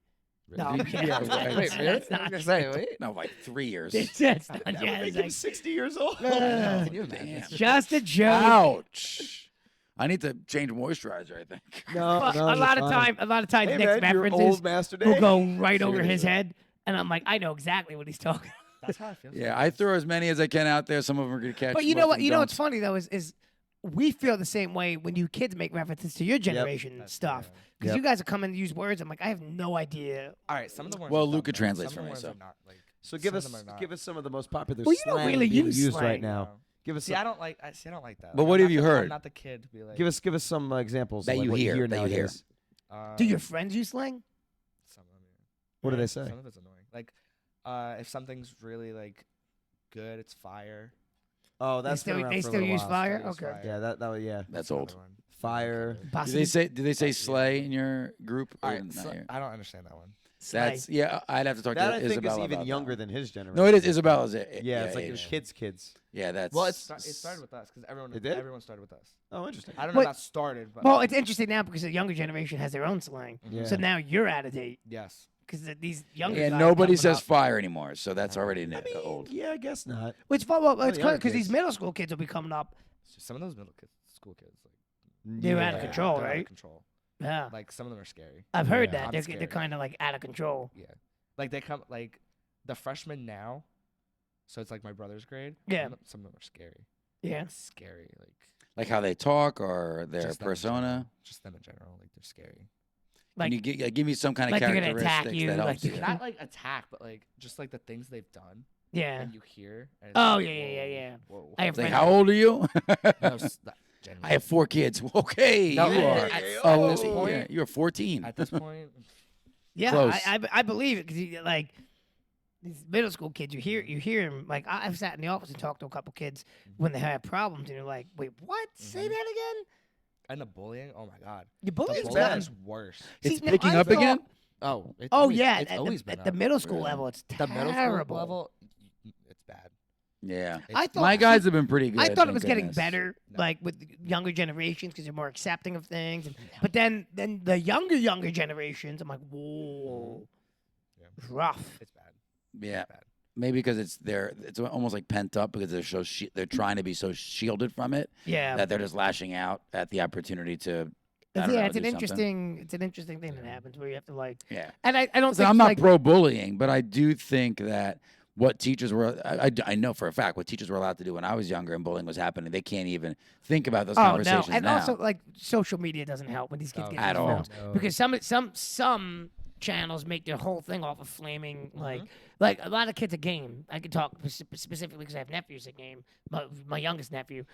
No, I'm kidding. Yeah, That's right. wait, not- really? that's not- I was gonna say, wait. No, like 3 years. That's not- That yeah, would it's make him like, 60 years old. Can you damn. imagine? just a joke. Ouch. I need to change moisturizer, I think. No, Well, no, a lot you're of fine. times, Hey, Nick's man, your references old master will day. go right See over what it his is. head, and I'm like, I know exactly what he's talking. That's how I feel. Yeah, I throw as many as I can out there. Some of them are going to catch. But you know most what? of them You know don't. what's funny though is we feel the same way when you kids make references to your generation That's- stuff. yeah. Because Yep. you guys are coming to use words. I'm like, I have no idea. All right, some of the words. Well, are dumb, Luca though. translates Some for of the me, words so. are not, like, So give some us of them are not. give us some of the most popular Well, you don't slang really being use used right slang, now. No. Give us See, I don't like. I like that. But Like, what I'm have you not the- heard? I'm not the kid to be like. give us some examples That of, like, you what hear, you hear that you hear. nowadays. Do your friends use slang? Some of them, yeah. What do they say? Some of it's annoying. Like, if something's really like good, it's fire. Oh, that's still- been around they for a still little use while. fire? Still use Okay. fire. Yeah, that yeah. That's another old. one. Fire. Do they say slay in your group? All Or right, not so, here? I don't understand that one. That's yeah. I'd have to talk That to I think Isabella is even about younger that. than his generation. No, it is Isabella's. Yeah, it's like age. his kids. Yeah, that's. Well, it started with us because It did? everyone started with us. Oh, interesting. I don't know But- about started, but Well, it's interesting now because the younger generation has their own slang. Yeah. So now you're out of date yes. because these younger Yeah, guys nobody coming says up- fire anymore, so that's already Old. Yeah, I guess not. Which well, it's younger because these kids. middle school kids will be coming up. It's just some of those middle kids, school kids, like They're out of Yeah. control, they're out of right? control. Yeah, Like some of them are scary. I've heard Yeah, that I'm they're scared. kind of like out of control. Yeah. Like they come like the freshmen now, so it's like my brother's grade. Yeah. Some of them are scary. Yeah, Like, scary. like how they talk or their just them in persona. general. Just them in general. Like they're scary. like Can you give me some kind of like they're gonna characteristics attack you, that like helps they're you? gonna- Not like attack, but like just like the things they've done yeah. and you hear. And it's Oh, like, yeah, yeah, yeah, whoa, yeah. Whoa. I have It's like, friends- how old are you? No, genuinely. I have 4 kids. Okay, No, you at- are. at Oh, this yeah, point- you're 14. At this point, Yeah, Close. I believe it because like these middle school kids, you hear them. Like I've sat in the office and talked to a couple kids when they have problems, and you're like, wait, what? Say that again? and the bullying. Oh my god. The The bullying's bullying bad. is worse. It's See, now, picking I up again? Oh. It's Oh always, yeah, It's at, always the, been at the up. middle school Really? level, it's The terrible. middle school level, it's bad. Yeah. I thought My guys have been pretty good. I thought it thank was getting goodness. better, No. like with the younger generations, because they're more accepting of things. But then the younger generations, I'm like, whoa, Yeah. it's rough. It's bad. Yeah. It's bad. Maybe because it's almost like pent up because they're trying to be so shielded from it Yeah, that they're just lashing out at the opportunity to. I don't know, it's an do something. interesting thing that happens where you have to like. Yeah. And I don't Listen, think I'm not like, pro bullying, but I do think that what teachers were, I know for a fact what teachers were allowed to do when I was younger and bullying was happening. They can't even think about those oh no, conversations and now. also like social media doesn't help when these kids Oh, get At these all. phones. No. Because some channels make their whole thing off of flaming like a lot of kids a game. I could talk specifically because I have nephews that game. My youngest nephew,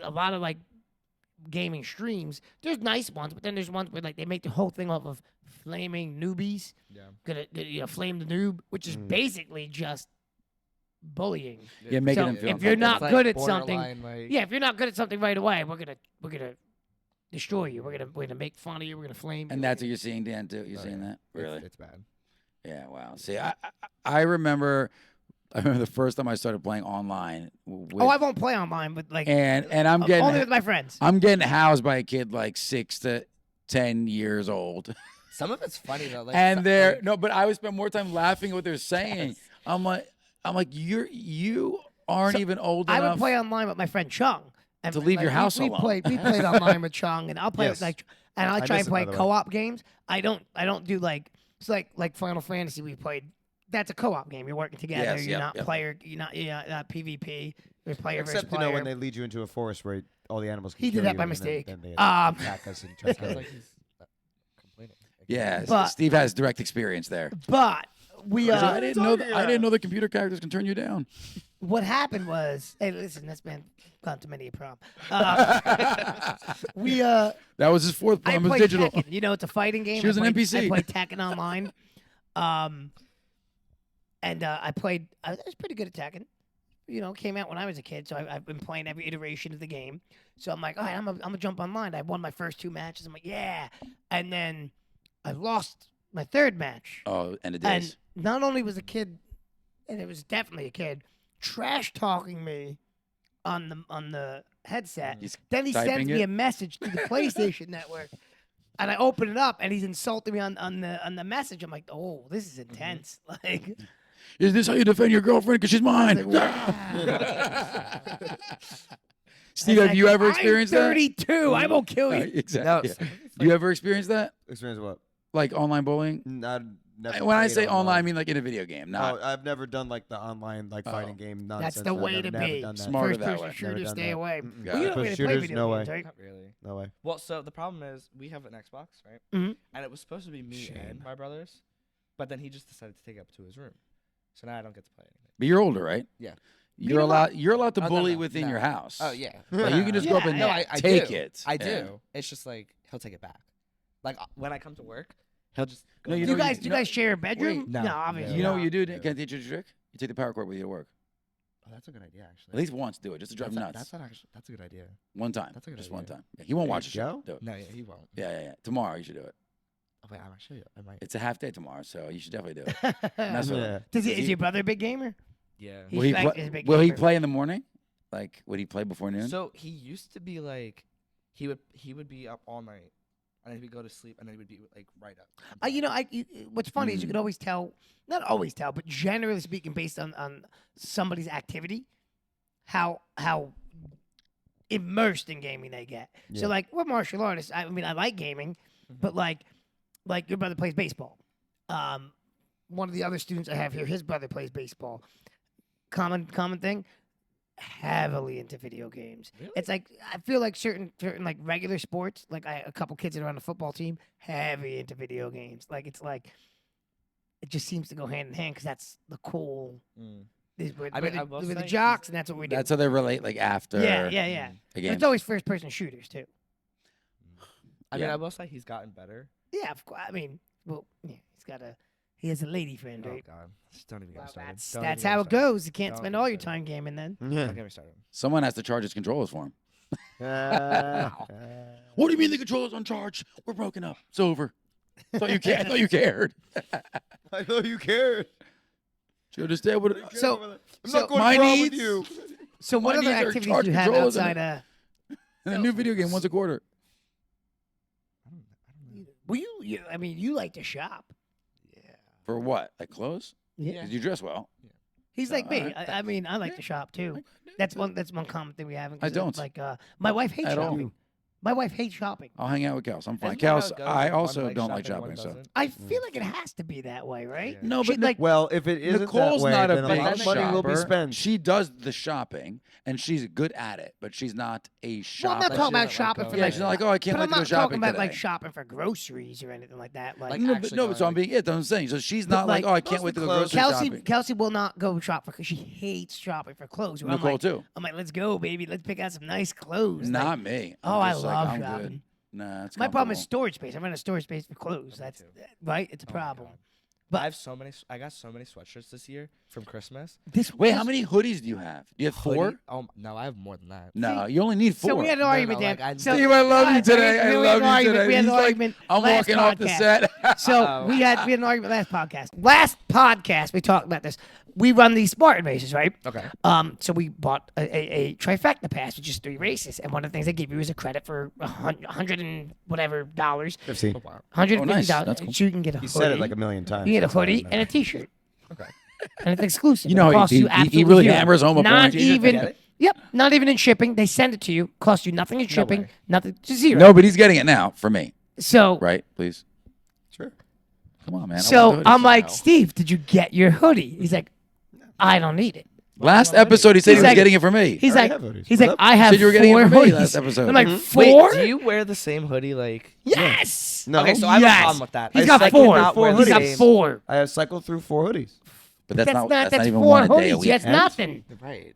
a lot of like gaming streams. There's nice ones, but then there's ones where like they make the whole thing off of flaming newbies. Yeah. Gonna flame the noob, which is basically just bullying. Yeah, making So them feel if you're not It's good like at something, borderline, like, yeah, if you're not good at something right away, we're gonna destroy you. We're gonna make fun of you. We're gonna flame you. and that's what you're seeing, Dan, too? You're oh, seeing yeah. that? Really? It's bad. Yeah, wow. See, I remember the first time I started playing online. With, Oh, I won't play online, but like and I'm getting only with my friends. I'm getting housed by a kid like 6 to 10 years old. Some of it's funny though. Like, And so- they're like, no, but I would spend more time laughing at what they're saying. Yes. I'm like you aren't So, even old I enough. would play online with my friend Chung. And To leave your house we alone. played online with Chung, and I'll play Yes. like, and I I try miss and it, play by the way. co-op games. I don't do like it's like Final Fantasy. We played. That's a co-op game. You're working together. Yes, you're yep, not yep. player. You're not PvP. You're player Except versus player. when they lead you into a forest where all the animals. Can He did kill that you by and mistake. Then they Um, attack us and try to kill sounds us. like he's complaining. Yeah, But- Steve has direct experience there. But we I didn't know the computer characters can turn you down. what happened was, hey, listen, that's been gone to many a prom. We That was his fourth I prom. It was played digital. Tekken. You know, it's a fighting game. She was I an played, NPC. I played Tekken Online. And I was pretty good at Tekken. You know, came out when I was a kid, so I've been playing every iteration of the game. So I'm like, all right, I'm gonna jump online. I won my first 2 matches. I'm like, yeah. And then I lost my 3rd match. Oh, end of And days. not only was a kid, and it was definitely a kid, trash talking me on the headset. He's Then he typing sends me it? a message to the PlayStation Network, and I open it up, and he's insulting me on the message. I'm like, oh, this is intense. Like, Is this how you defend your girlfriend? Because she's mine. Steve, have you ever experienced I'm that? 32. I won't kill you. Exactly. No, yeah. Do you ever experience that? Experience what? Like online bullying? Not. Never When I played say online, I mean like in a video game. Not Oh, I've never done like the online fighting game nonsense. That's the I've way never- to never be. done that. Smarter First that person way. Never shooter, done stay that. away. Mm-mm. Got Well, you it. don't First really play shooters, video no games, way. right? Not really. No way. Well, so the problem is we have an Xbox, right? Mhm. And it was supposed to be me and my brothers, but then he just decided to take it up to his room. So now I don't get to play anything. But you're older, right? Yeah. You're allowed. You're allowed to Oh, no, bully no, within no. your house. Oh yeah. Like, you can just go up Yeah, and no, I take do. it. I do. Yeah. It's just like he'll take it back. Like when I come to work, he'll just. No, you Do know, you guys do you no- guys share a bedroom? Wait, no. Obviously. You know not. what you do? Yeah. Can I teach you a trick? You take the power cord with you to work. Oh, that's a good idea, actually. At least once, do it just to drive that's him not, nuts. that's not actually. That's a good idea. One time. that's a good Just idea. one time. Yeah, he won't There watch you the show. go. Do it. No, yeah, he won't. Yeah. Tomorrow you should do it. Oh, wait, I might show you. I might. It's a half day tomorrow, so you should definitely do it. Mess with him. Yeah. Is your brother a big gamer? Yeah. He's Will he, like- play, he's a big will he gamer. play in the morning? Like, would he play before noon? So he used to be like, he would be up all night, and then he would go to sleep, and then he would be like right up. You know, what's funny is you Mm. could always tell, not always tell, but generally speaking, based on somebody's activity, how immersed in gaming they get. Yeah. So like we're martial artists. I mean, I like gaming, but like your brother plays baseball. One of the other students I have here, his brother plays baseball. Common thing. Heavily into video games. Really? It's like I feel like certain like regular sports, like a couple kids that are on the football team, heavy into video games. Like it's like it just seems to go hand in hand because that's the cool. Mm. We're, I we're mean, the, I will we're the say jocks, and that's what we do. That's how they relate, like, after yeah. the But game. it's always first person shooters too. I mean, Yeah. I will say he's gotten better. Yeah, of course. I mean, well, yeah, he has a lady friend, Oh right? God, just don't even get Well, me started. that's Don't that's even how get it me started. goes. You can't Don't spend get all me your started. time gaming then. Don't get me started. Someone has to charge his controllers for him. Uh, What do you mean the controller's on charge? We're broken up. It's over. I thought you cared. I thought you cared. I know you cared. Do you understand what? So- I'm so not going my to prom with needs- you. So what My other needs are activities charge do you have controllers in outside it. of? And a new video game once a quarter. Well, I mean, you like to shop. For what? Like clothes? Yeah. 'Cause you dress well. He's like me. alright, I mean, I like to shop too. That's one common thing we have. I don't. Like, my wife hates At all. shopping. My wife hates shopping. I'll hang out with Kels. I'm fine. Isn't that how Kels, it goes? I Like, one also likes don't like shopping, one shopping. So doesn't? I feel like it has to be that way, right? Yeah. no, She, but like, Well, if it isn't Nicole's that way, not a then big a lot of money will be shopper. spent. She does the shopping, and she's good at it, but she's not a well, I'm shopper. not But talking she about doesn't shopping like for yeah, like. she's not like, oh, I can't But wait I'm to go not shopping talking about today. like shopping for groceries or anything like that. Like, Like, no, actually but so I'm going, being it. That's what I'm saying. So she's not like, like, oh, I can't those wait to go clothes- grocery shopping. Kelsey will not go shop because she hates shopping for clothes. Where Nicole too. I'm like, let's go, baby. Let's pick out some nice clothes. Like, Not me. oh, I'm I just like, love I'm shopping. Good. Nah, it's My problem is comfortable. storage space. I'm in a storage space for clothes. That's right. It's a Oh my problem. God. But- I have so many. I got so many sweatshirts this year from Christmas. Wait, how many hoodies do you have? Do you have four? Hoodie- Oh no, I have more than that. No, you only need four. So we had an No, argument no, there. like, I- So, Steve, I love you today. I we had love an you argument. today. We had an He's like, argument. I'm last walking off the podcast. set. So we had an argument last podcast. Last podcast we talked about this. We run these Spartan races, right? Okay. So we bought a trifecta pass, which is 3 races, and one of the things they give you is a credit for $100 and whatever dollars, 50. Oh, wow. $150. Oh, nice. That's cool. So you can get a He hoodie. said it like a million times. You get a That's all I hoodie know. and a T-shirt, Okay. and it's exclusive. You know, it costs he you really absolutely zero. hammers home a Not point. even. Get it? Yep, not even in shipping. They send it to you. Costs you nothing in shipping. way. Nothing. Just zero. No, but he's getting it now for me, So right? Please. Sure. Come on, man. I So want the I'm hoodies. like, Steve, did you get your hoodie? He's like, I don't need it. Last episode, he said He's he was like- getting it for me. He's I like, already have hoodies. he's What's like, up? I have said you were getting it 4 for me hoodies. last episode. I'm like, Mhm. 4? Wait, do you wear the same hoodie like? Yes. No. Okay, so I have a Yes. problem with that. He's I got second 4. not wear the He's got same- 4. I have cycled through 4 hoodies. But that's not that's even 4 one a day a hoodies. week. That's nothing. Right.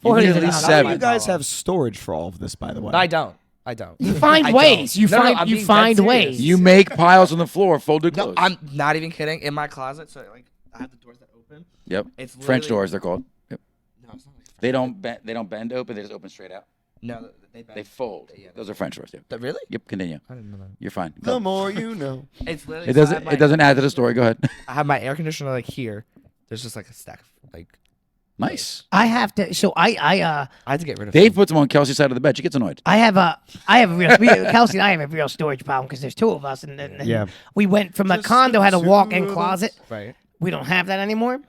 Four You need hoodies at are least not- How do 7. you guys have storage for all of this, by the way? No, I don't. I don't. You find I ways. don't. You No, no, find I'm you being find dead ways. serious. You make piles on the floor of folded No, clothes. I'm not even kidding. In my closet, so like I have the doors that open. Yep. It's French literally- doors, they're called. Yep. No, it's not like They don't bend. They don't bend open. They just open straight out. No, they bend. They fold. Yeah, Those are French doors. Yep. Really? Yep. Continue. I didn't know that. You're fine. The Go. more you know. It's literally. It so I doesn't. have my- It doesn't add to the story. Go ahead. I have my air conditioner like here. There's just like a stack of like. Nice. I have to. So I I had to get rid of. Dave them. puts them on Kelsey's side of the bed. She gets annoyed. I have a real Kelsey and I have a real storage problem because there's 2 of us, and Yeah. we went from a Just condo had a the 2 walk-in of us. closet. Right. We don't have that anymore.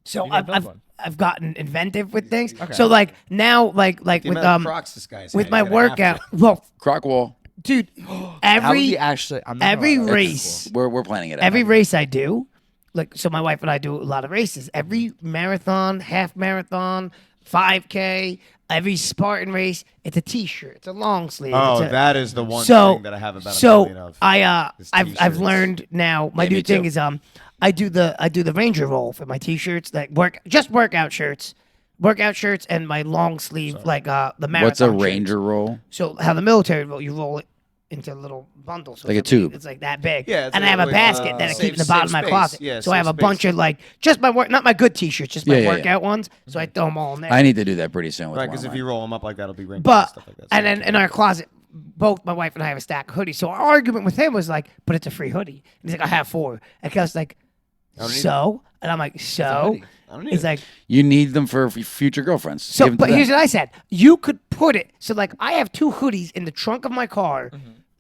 So You gotta build I've one. I've gotten inventive with things. Okay. So like now like The with amount of Crocs this guy's with had, my you're gonna have workout. to. Well, Croc wall. dude, That would every be actually. I'm not gonna every lie, that's race, We're planning it. every out. race I do, like so my wife and I do a lot of races. Every marathon, half marathon, 5K, every Spartan race, it's a T-shirt. It's a long sleeve. Oh, it's a, that is the one so thing that I have about a so million of. I've is I've T-shirts. learned now. My Yeah, me new thing too. is I do the Ranger roll for my T-shirts, like workout shirts, and my long sleeve like the marathon. What's a shirts. Ranger roll? So how the military roll, you roll it into a little bundle, so Like a it's like- tube. It's like that big. Yeah, it's and I like have a like, basket that I save- keep in the bottom of save my space. closet. Yeah, so I save have a bunch space. of like just my work, not my good T-shirts, just my Yeah, yeah, yeah. workout ones. So I throw them all in there. I need to do that pretty soon. With Right, one because of if you mine. roll them up like that, it'll be wrinkled and But stuff like that. and So- then in our closet, both my wife and I have a stack of hoodies. So our argument with him was like, "But it's a free hoodie." And he's like, "I have 4." And Kel's like, I don't need "So?" And I'm like, "So?" hoodie. I don't need He's it. like, You need them for future girlfriends. "So?" Give 'em to But them. here's what I said: you could put it. So like, I have 2 hoodies in the trunk of my car.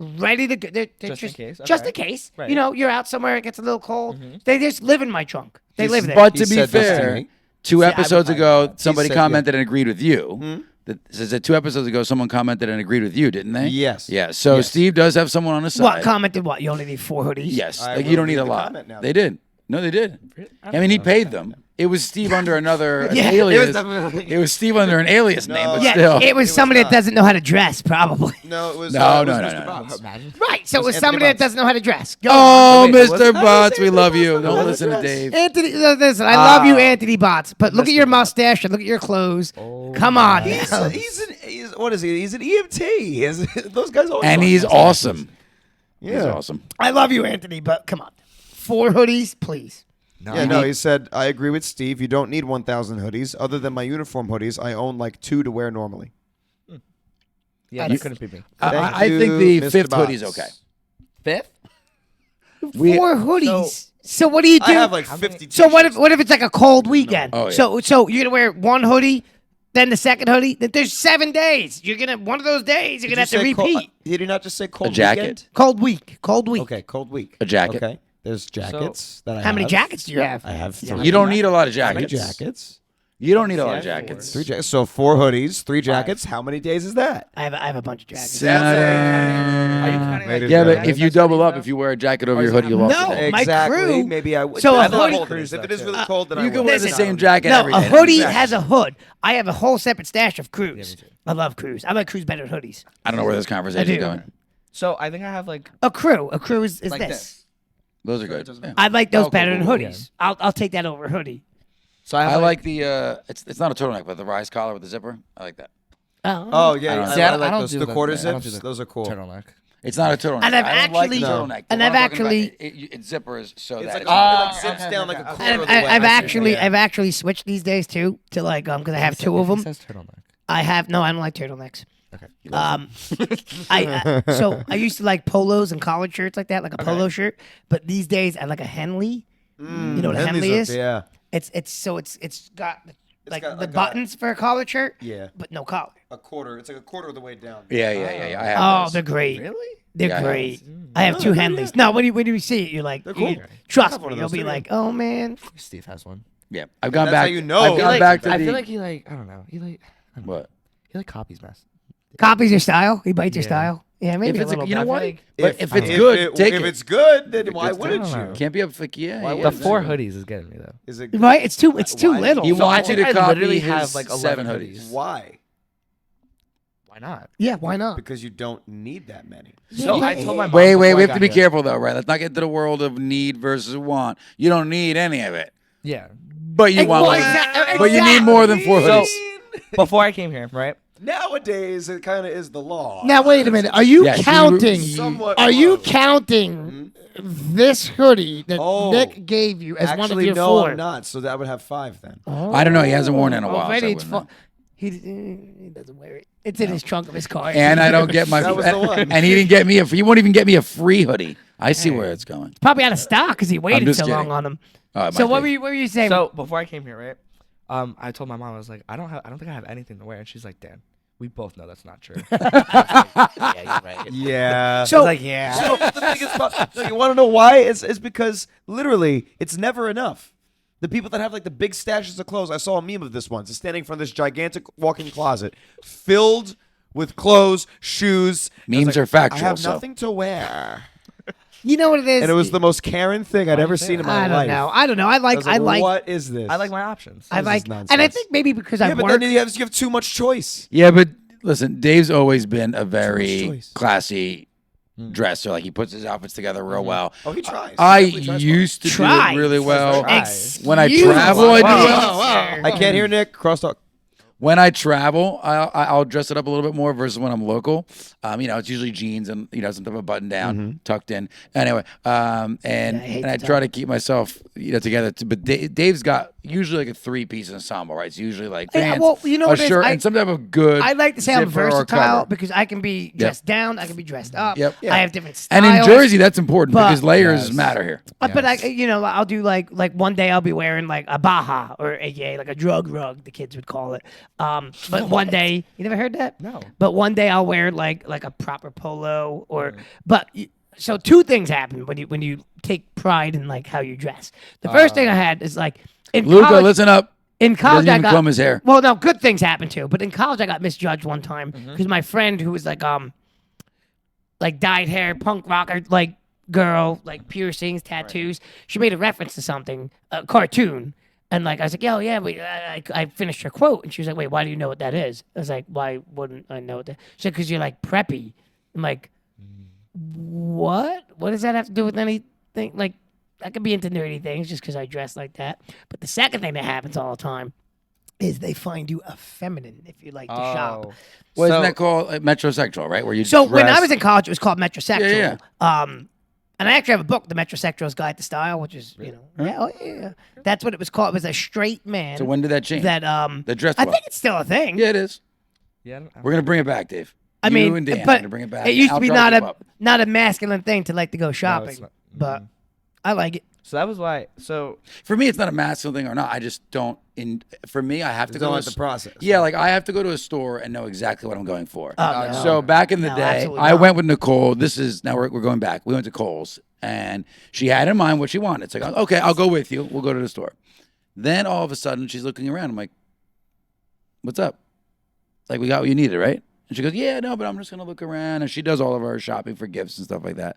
Ready to go. They're Just in case, Just okay. in case. Right. You know, you're out somewhere, it gets a little cold. They just live in my trunk. They He's- live there. But He to be said this to fair, me. 2 I episodes would ago, like that. somebody said, yeah. commented and agreed with you. That says that 2 episodes ago, someone commented and agreed with you, didn't they? Yes. Yeah. So Yes. Steve does have someone on his side. What commented? What you only need 4 hoodies? Yes. I Like will you don't need read a the lot. comment now. They did. No, they did. I mean, he paid them. It was Steve under another an Yeah, it was alias. definitely- It was Steve under an alias No. name, but Yeah, still. it was was somebody that not. doesn't know how to dress, probably. No, it was. No, it was no, Mr. no, no. Botts. Imagine. Right. So it was Anthony somebody that Botts. doesn't know how to dress. Go Oh, Wait, Mr. what? Botts, we Anthony love Botts you. doesn't know Don't how to listen to dress. Dave. Anthony, listen, I love you, Oh. Anthony Botts, but look at your mustache and look at your clothes. Come on. He's, now. he's what is he? He's an EMT. Those guys always. And talk he's about awesome. Yeah. He's awesome. I love you, Anthony, but come on. 4 hoodies, please. Yeah, no, he said, I agree with Steve. You don't need 1,000 hoodies. Other than my uniform hoodies, I own like 2 to wear normally. Yeah, You- that couldn't be me. Thank I think you, the Mr. 5th hoodie's Botts. okay. 5th? 4 hoodies. So what do you do? I have like How 50 many- So what if it's like a cold weekend? Oh, yeah. So you're gonna wear one hoodie, then the second hoodie. Then there's 7 days. You're gonna one of those days you're gonna have to repeat. Did you not just say cold jacket? weekend? Cold week. Cold week. Okay, cold week. A jacket. Okay. There's jackets that I have. How many jackets do you have? I have 3. You don't need a lot of 3 jackets. jackets. You don't need a lot of Yeah, four. jackets. 3 jackets. So 4 hoodies, 3 jackets. How many days is that? I have a bunch of jackets. Are you counting, Ladies Yeah, and but gentlemen. if you double up, if you wear a jacket over your hood, you lost No. a day. My Exactly. crew- Maybe I would. So I a have hoodie- cold cruise. If it is really cold, then I You can will. wear the Listen. same jacket No, every a day. hoodie Exactly. has a hood. I have a whole separate stash of crews. me too. I love crews. I like crews better than hoodies. I don't know where this conversation is do. going. So I think I have like A crew is Like this. this. Those are So it good. doesn't- Yeah. I like those Oh, better cool, than cool, hoodies. I'll take that over a hoodie. so I have I like the it's not a turtleneck, but the rise collar with the zipper. I like that. Oh yeah, I don't I, see, I I like don't those. do The the- quarter I don't do zips. the Those are cool. turtleneck. It's not a turtleneck. And I've I don't like the actually- turtleneck. and The I've one I'm talking about, actually- it zippers so It's that like, it's it Ah, like zips okay, down okay, like a okay. quarter And of the way. I've I see. actually Yeah. I've actually switched these days too to like because I have 2 of It them. says turtleneck. I have no, I don't like turtlenecks. Okay. So I used to like polos and collared shirts like that, like a polo shirt. But these days I like a Henley. You know what a Henley Henleys is? are- Yeah. It's got like got the like a- buttons for a collared shirt, Yeah. but no collar. A quarter. It's like a quarter of the way down. yeah. I have Oh, those. they're great. Really? They're Yeah, I have great. I have Oh, 2 they're Henleys. good, No, when you see it, you're like, They're cool. trust have one me, of you'll those be too, like, oh man. Steve has one. Yeah, I've gone That's back. how you know. I've He gone like- back to I the feel like he like I don't know. what? He like copies mess. Copies your style. He bites your Yeah. style. Yeah, maybe If it's a little you know bit. what? like- But if it's If good, it- take if it. it's good, then If why it's wouldn't good, I don't you? know. Can't be up for yeah. Why yeah, The wouldn't 4 you? hoodies is getting me though. Is it Right? It's too Why? little. He So wants I you to think I copy literally his have, like, 7 11 hoodies. Why? Why not? Yeah, why not? Because you don't need that many. So I told my mom. Wait, before we I have got to be here- careful though, right? Let's not get into the world of need versus want. You don't need any of it, Yeah. but you want. Well, But you need more than 4 So hoodies. before I came here, right? Nowadays, it kind of is the law. Now wait a minute. Are you Yes, you- counting? Somewhat Are you close. counting this hoodie that Oh. Nick gave you as one of Actually, your no, 4? I'm not. So that would have 5 then. I don't know. He hasn't worn it in a while. so I Already, it's wouldn't know. he doesn't wear it. It's in his trunk of his car. And I don't get my. That was the one. And he didn't get me. He won't even get me a free hoodie. I see where it's going. Probably out of stock because he waited just so long kidding. on him. Oh, it So might what be. were you saying? So before I came here, right? I told my mom, I was like, I don't think I have anything to wear, and she's like, Dan, we both know that's not true. Yeah, you're right. Yeah. So- I was like, yeah. So the biggest problem, no, you want to know why? It's because literally it's never enough. The people that have like the big stashes of clothes, I saw a meme of this once. It's standing in front of this gigantic walk-in closet filled with clothes, shoes. And I was Memes like, are factual, I have so- nothing to wear, you know what it is? and it was the most Karen thing I'd Why ever you say seen in that? my I life. don't know. I don't know. I I like. was I like. what is this? I like my options. I This is like. And I nonsense. think maybe because Yeah, I but work. then you have too much choice. Yeah, but listen, Dave's always been a very choice. classy dresser. Like he puts his outfits together real well. Oh, he tries. I He definitely tries used to do Tries. it really well. Tries. When I Excuse travel, I do me, well. sir. I can't hear Nick. Crosstalk. When I travel, I'll dress it up a little bit more versus when I'm local. It's usually jeans and some type of button down, tucked in. Anyway, and I hate I the try to keep myself together. But Dave's got usually like a 3-piece ensemble, right? It's usually like Yeah, pants, well, you know a what it is? shirt, I- and some type of good. I like to say I'm zipper or versatile cover. because I can be dressed down, I can be dressed up. Yep. I have different styles. And in Jersey, that's important But- because layers Yes. matter here. But I'll do like one day I'll be wearing like a Baja or aka like a drug rug, the kids would call it. But one day, you never heard that? No. But one day I'll wear like a proper polo or. So 2 things happen when you take pride in like how you dress. The first thing I had is like in Luca, college. listen up. In college, doesn't I even got comb his hair. Well, no, good things happen too. But in college, I got misjudged one time because my friend who was like dyed hair, punk rocker, like girl, like piercings, tattoos. She made a reference to something, a cartoon, and like I was like, "Yo, yeah." I finished her quote, and she was like, "Wait, why do you know what that is?" I was like, "Why wouldn't I know what that?" She said, "Because you're like preppy." I'm like, "What? What does that have to do with anything?" Like, I could be into nerdy things just because I dress like that. But the second thing that happens all the time is they find you effeminate if you like to shop. Well, isn't So- that called metrosexual, right? Where you So when I dress- was in college, it was called metrosexual. Yeah, And I actually have a book, The Metrosexual's Guide to Style, which is yeah. That's what it was called. It was a straight man. So when did that change? that The dress I well. think it's still a thing. Yeah, it is. Yeah. We're gonna bring it back, Dave. I You mean, and Dan, I'm but gonna bring it back. it used I'll to be try to keep not up. a masculine thing to like to go No, shopping, it's not. but Mhm. I like it. So that was why. So For me, it's not a masculine thing or not. I just don't. For me, I have to You go don't to like the process. Yeah, like I have to go to a store and know exactly what I'm going for. Oh, no. So back in the No, day, absolutely I not. went with Nicole. This is now we're going back. We went to Kohl's and she had in mind what she wanted. It's like, okay, I'll go with you. We'll go to the store. Then all of a sudden, she's looking around. I'm like, what's up? Like, we got what you needed, right? And she goes, yeah, no, but I'm just gonna look around. And she does all of our shopping for gifts and stuff like that.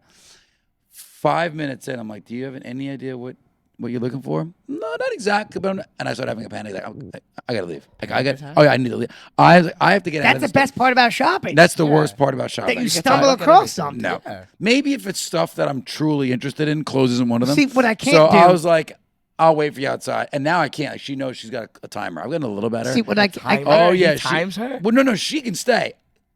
5 minutes in, I'm like, do you have any idea what you're looking for? No, not exactly. But and I started having a panic. Like, I gotta leave. Like, oh yeah, I need to leave. I have to get out of That's the this. best part about shopping. That's the worst part about shopping. that you can stumble talk about across everything. something. No. Yeah. Maybe if it's stuff that I'm truly interested in, clothes isn't one of them. See, what I can't so do- I was like, I'll wait for you outside. And now I can't. Like, she knows she's got a timer. I've gotten a little better. See what I Timer? Oh, He yeah. times her? Well, no, she can stay.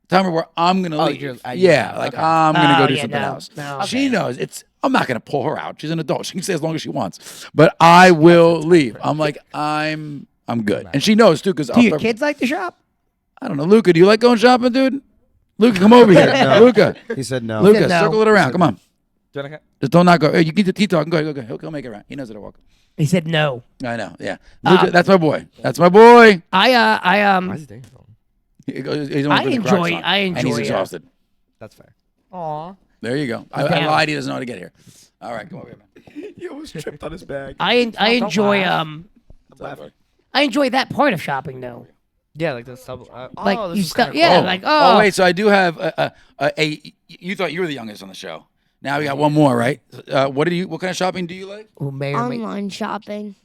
Timer where I'm going to Oh, leave. you're- yeah, okay. like I'm going to Oh, go do yeah, something no, else. no. She knows. I'm not going to pull her out. She's an adult. She can stay as long as she wants. But I will leave. I'm like, I'm good. And she knows, too, because Do your kids like to shop? I don't know. Luca, do you like going shopping, dude? Luca, come over here. No. Luca. He said no. Luca, no. circle it around. Come on. Do you wanna Just don't not go. Hey, you get the tea talking. Go ahead. He'll make it around. He knows how to walk. He said no. I know. Yeah. Luca, that's my boy. That's my boy. Why is he taking so long? He's I enjoy- I And he's enjoy, exhausted. That's fair. Aw. There you go. I down. lied. He doesn't know how to get here. All right. Come over here, man. He almost tripped on his bag. I don't enjoy laugh. I enjoy that part of shopping though. Yeah, like the sub. Like oh, this you is stuff. kinda Yeah, cool. like Oh, wait. So I do have you thought you were the youngest on the show. Now we got one more, right? What kind of shopping do you like? who may or may. Online shopping.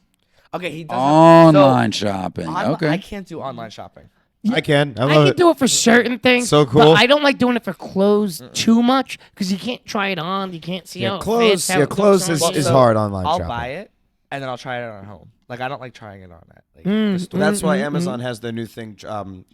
Okay, he doesn't. Online shopping. I Okay. can't do online shopping. I can. I I love can it. do it for certain things. So But cool. I don't like doing it for clothes too much because you can't try it on. You can't see how Yeah, it clothes. fits, how Yeah, it looks clothes on is, you. is So, hard online I'll shopping. buy it and then I'll try it at home. Like I don't like trying it on at like Mm, the store. That's why Amazon has their new thing,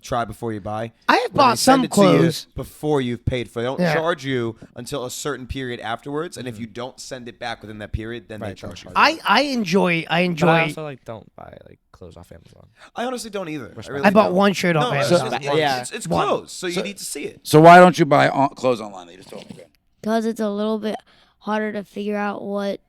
try before you buy. I have where they bought send some it to you clothes. before you've paid for it. They don't Yeah. charge you until a certain period afterwards, and if you don't send it back within that period, then they Right, charge you. I enjoy. But I also like don't buy like clothes off Amazon. I honestly don't either. Really I bought don't. one shirt No, off it's, Amazon. just- Yeah. it's One. clothes, so you need to see it. So why don't you buy clothes online? You just told me. Go. Because it's a little bit harder to figure out what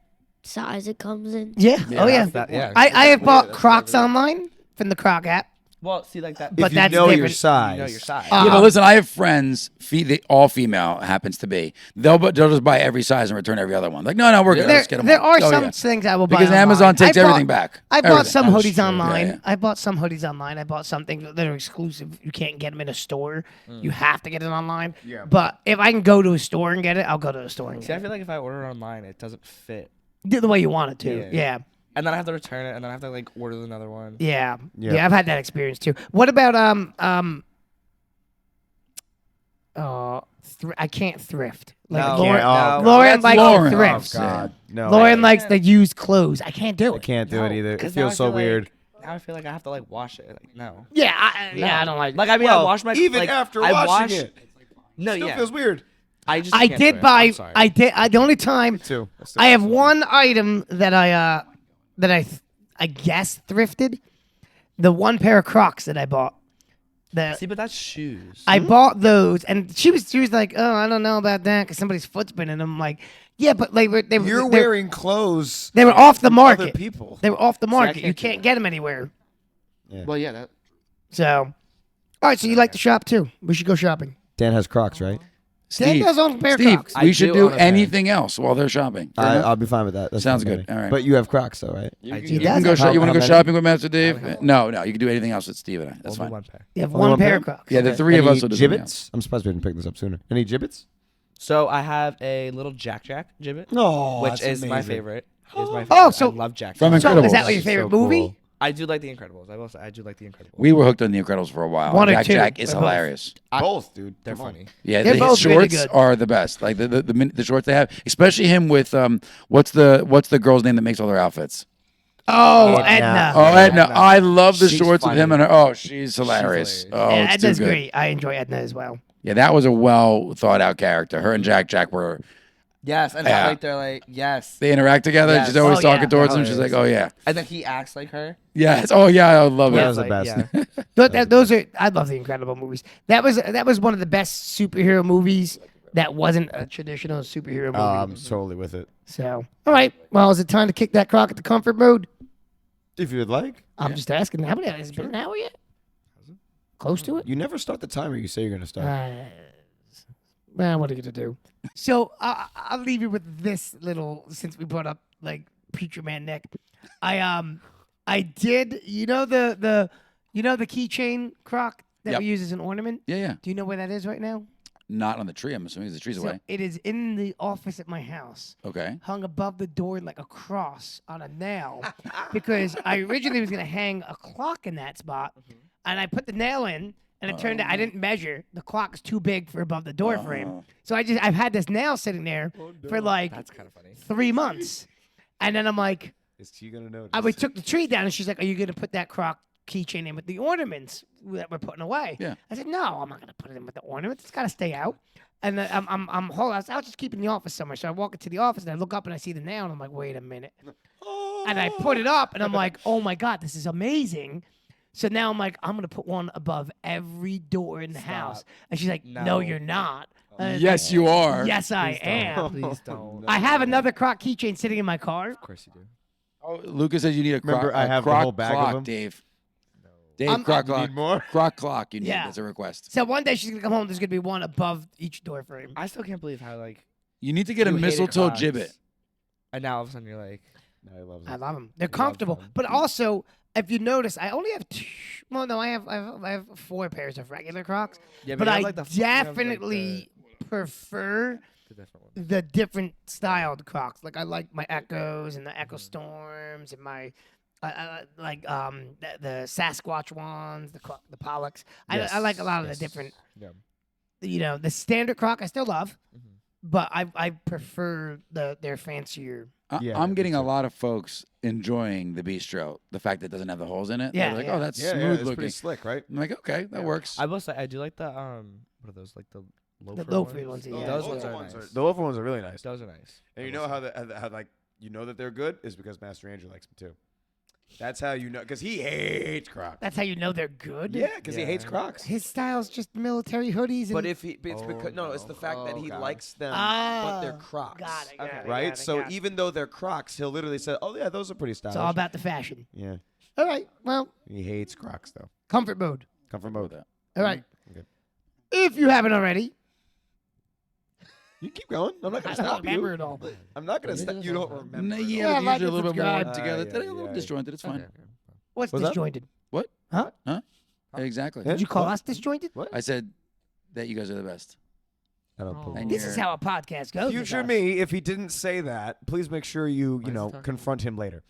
size it comes in. Yeah. Oh yeah. Yeah. I have bought Crocs online from the Croc app. Well, see like that. But If you that's know your different. size. You know your size. Yeah, but listen, I have friends, all female happens to be. They'll just buy every size and return every other one. Like, no, we're good. There, Let's get them. there are Oh, some yeah. things I will buy Because online. Amazon takes I bought- everything back. I bought Everything. some That's hoodies true. online. Yeah, yeah. I bought some hoodies online. I bought some things that are exclusive. You can't get them in a store. You have to get it online. Yeah. But if I can go to a store and get it, I'll go to a store and See, get I it. feel like if I order it online, it doesn't fit, Do the way you want it to. Yeah. Yeah. and then I have to return it, and then I have to like order another one. Yeah. Yeah. Yeah. I've had that experience too. What about I can't thrift. Like No. Lauren, Can't- no. Lauren That's likes Lauren. to Oh, thrift. God, no. Lauren I likes can't. to use clothes. I can't do I it. can't do it either. It 'cause now I feels so feel like- weird. Now I feel like I have to like wash it. Like, no. Yeah. I don't like. Like I mean, I wash my even like, after I washing wash, it, No, still yeah. feels weird. I just. I can't do did it. buy. I'm sorry. The only time Too. I have one item that I guess thrifted. The one pair of Crocs that I bought. See, but that's shoes. I bought those, and she was like, "Oh, I don't know about that because somebody's foot's been in them." I'm like, "Yeah, but like they You're were wearing clothes. they were off the from market. Other people. They were off the market. You can't do can't that. get them anywhere." Well, yeah. That, So, all right. So you like to shop too? We should go shopping. Dan has Crocs, right? Dan does own a pair of Steve, Crocs. we I should do do own a pair. anything else while they're shopping. Fair enough? I'll be fine with that. That's Sounds fine good. by me. All right. But you have Crocs, though, right? I He do. does. You How- want to how go many? shopping with Master Dave? No, you can do anything else with Steve and I. That's Only fine. one pair. You have Only one pair of Crocs. Yeah, the three of Any us will do something else. gibbets? I'm surprised we didn't pick this up sooner. Any gibbets? So I have a little Jack gibbet, No, which is my favorite. Is my favorite. Oh, so- I love Jack. From So Incredibles. is that what your favorite movie? I do like the Incredibles. I do like the Incredibles. We were hooked on The Incredibles for a while. One or Jack two. Jack is They're both. hilarious. Both, dude. They're Come on. funny. Yeah, They're the both really shorts good. are the best. Like the shorts they have, especially him with what's the girl's name that makes all their outfits? Oh, Edna. Edna. Oh, Edna. Edna. I love the She's shorts with him funny. and her. Oh, she's hilarious. hilarious. Oh, Yeah, it's too Edna's good. great. I enjoy Edna as well. Yeah, that was a well thought out character. Her and Jack were. Yes, and Yeah. like they're like yes, They interact together. Yes. She's always Oh, talking yeah. towards Yeah, him. She's like, hilarious. "Oh yeah, and then he acts like her. yes, oh yeah, I love That it." was the Like, best. yeah. Those are. I love the Incredible movies. That was one of the best superhero movies that wasn't a traditional superhero movie. I'm totally with it. So, all right. Well, is it time to kick that croc into comfort mode? If you would like. I'm just asking. How many? Has it been an hour yet? Close to it. You never start the timer. You say you're going to start. Well, what are you gonna do? So I'll leave you with this little. Since we brought up like Preacher Man Nick, I did. You know the keychain croc that Yep. we use as an ornament. Yeah. Do you know where that is right now? Not on the tree. I'm assuming the tree's So away. it is in the office at my house, Okay. hung above the door like a cross on a nail, because I originally was gonna hang a clock in that spot, and I put the nail in. And it turned out I didn't measure. The clock is too big for above the door frame. So I've had this nail sitting there for like That's kind of funny. 3 months. And then I'm like, Is she going to know? we took the tree down and she's like, are you going to put that Croc keychain in with the ornaments that we're putting away? Yeah. I said, no, I'm not going to put it in with the ornaments. It's got to stay out. And then I'll just keep it in the office somewhere. So I walk into the office and I look up and I see the nail and I'm like, wait a minute. And I put it up and I'm like, oh my God, this is amazing. So now I'm like, I'm going to put one above every door in the house. And she's like, no, No. you're not. And I was Yes, you are. like, yes, I Please am. don't. Please don't. I have another Croc keychain sitting in my car. Of course you do. Oh, Lucas says you need a croc. Remember, I have the croc whole bag of clock, them? Dave. Dave, I'm- croc You clock. need more? Croc clock. You need. Yeah. That's a request. So one day she's going to come home. There's going to be one above each door frame. I still can't believe how like You need to get a you hated mistletoe Crocs, gibbet. and now all of a sudden you're like, No, he loves I it. love them. They're love comfortable. them. But also, if you notice, I only have two. Well, no, I have 4 pairs of regular Crocs. yeah, But you have, I like, the you have, like, definitely prefer the different ones. the different styled Crocs. Like I like my Echoes and the Echo Storms and my the Sasquatch ones, the Pollux. Yes, I like a lot of yes. the different. Yeah. The standard Croc I still love, Mhm. but I prefer their fancier. Yeah, I'm me getting a too. lot of folks enjoying the bistro. The fact that it doesn't have the holes in it. Yeah, They're like, yeah. oh, that's Yeah, smooth yeah, it's looking. pretty slick, right? I'm like, okay, that works. I will say I do like the what are those like the loafer loafer ones? ones, yeah. Those the ones loafer are ones nice. the loafer ones are really nice. Those are nice. And you know how like you know that they're good is because Master Andrew likes them too. That's how you know, because he hates Crocs. That's how you know they're good. Yeah, because he hates Yeah. Crocs. His style's just military hoodies. But And, it's because no, it's the fact that he God. likes them, but they're Ah, Crocs. got it, got it, Right? got it, So got it. even though they're Crocs, he'll literally say, "Oh yeah, those are pretty stylish." It's all about the fashion. Yeah, All right. Well, he hates Crocs though. comfort mode. Comfort With mode. that. All right. Okay. If you haven't already, You keep going. I'm not I gonna don't stop remember you. it all. I'm not gonna stop. You don't remember. No, it yeah, all. Yeah, they're like usually a and little bit more subscribe. together. Yeah, They're a little yeah. disjointed. It's fine. Okay. What's What's that? disjointed? What? Huh? Exactly. Yeah. Did you call us disjointed? What? I said that you guys are the best. I don't Oh. believe And This you're- is how a podcast goes. with Future us. me, if he didn't say that, please make sure you Why is he talking? confront him later.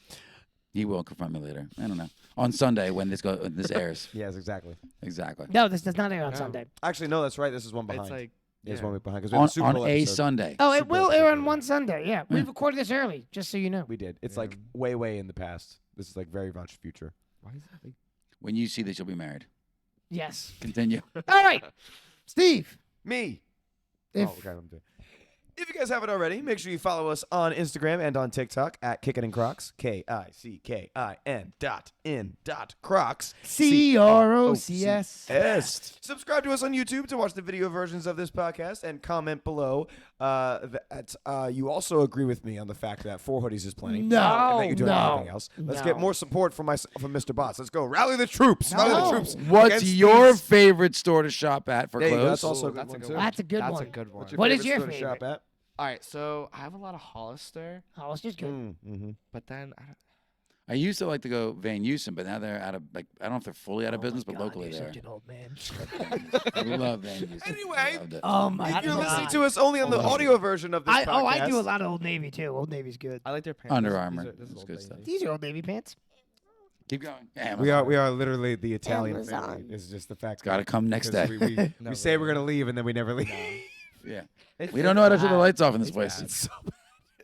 He will confront me later. I don't know. On Sunday when this airs. Yes, exactly. Exactly. No, this does not air on No. Sunday. Actually, no, that's right. This is one behind. It's like There's yeah. one week behind because we have the Super On Bowl a episode. Sunday. Oh, it Super will Bowl, air Super on Bowl. one Sunday. Yeah, we recorded this early, just so you know. We did. It's Yeah. like way in the past. This is like very much future. Why is that like When you see this, you'll be married. Yes. Continue. All right, Steve. Me. If Okay, I'm doing. If you guys haven't already, make sure you follow us on Instagram and on TikTok at Kickin and Crocs. KICKIN.in.Crocs. CROCS. Yes. Subscribe to us on YouTube to watch the video versions of this podcast and comment below that you also agree with me on the fact that 4 hoodies is plenty. No, and that you're doing no, everything else. Let's no. get more support from Mr. Bots. Let's go. Rally the troops. Rally the No. troops. What's against your these- favorite store to shop at for There you go. clothes? That's also a Ooh, good that's a one, good too. one. That's a good That's one. a good one. What's your What favorite is your store to shop favorite? at? All right, so I have a lot of Hollister, Hollister's good. Mm-hmm. but then I don't, I used to like to go Van Heusen, but now they're out of I don't know if they're fully out of Oh business, my but God, locally you're they are. such an old man. I love Van Heusen. Anyway, I loved it. Oh my If you're God. listening to us only on the Hold on. audio version of this podcast. I do a lot of Old Navy too. Old Navy's good. I like their pants. Under These Armour. are- this is That's Old good Navy. stuff. These are Old Navy pants. Keep going. We are literally the Italian Amazon. family. It's just the fact. Gotta come next day. because we No, say we're really. gonna leave and then we never leave. Yeah. It's We don't know how to turn the bad. lights off in this It's place. bad. It's so bad.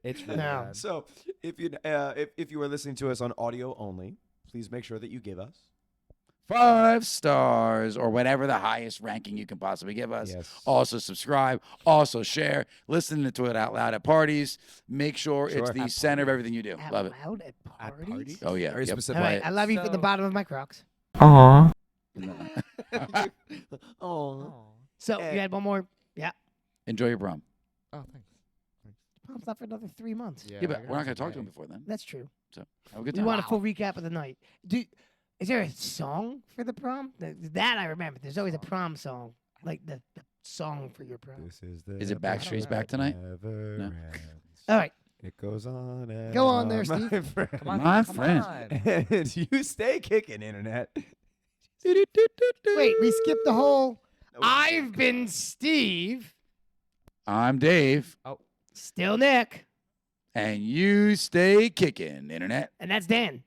It's really No. bad. So if you are listening to us on audio only, please make sure that you give us 5 stars or whatever the highest ranking you can possibly give us. Yes. Also subscribe, also share, listen to it out loud at parties. Make sure it's Sure. the At center of everything you do. Out Love it. loud at At parties? parties? Oh yeah. Very Yep. specific. All right, I love you from the So- bottom of my Crocs. Aww. Oh. So you had one more. Yeah. Enjoy your prom. Oh, thanks. Prom's not for another 3 months. Yeah, but we're not going to talk to him before then. That's true. So have a good We time. want a full recap of the night. Is there a song for the prom? That I remember. There's always a prom song, like the song for your prom. This is the Is it Backstreet's Back tonight? never No. ends. All right. It goes on and Go on there, my Steve. friend. Come on, My come friend. on. And you stay kicking, internet. Wait, we skipped the whole. I've been Steve. I'm Dave, Still Nick. and you stay kicking, internet. And that's Dan.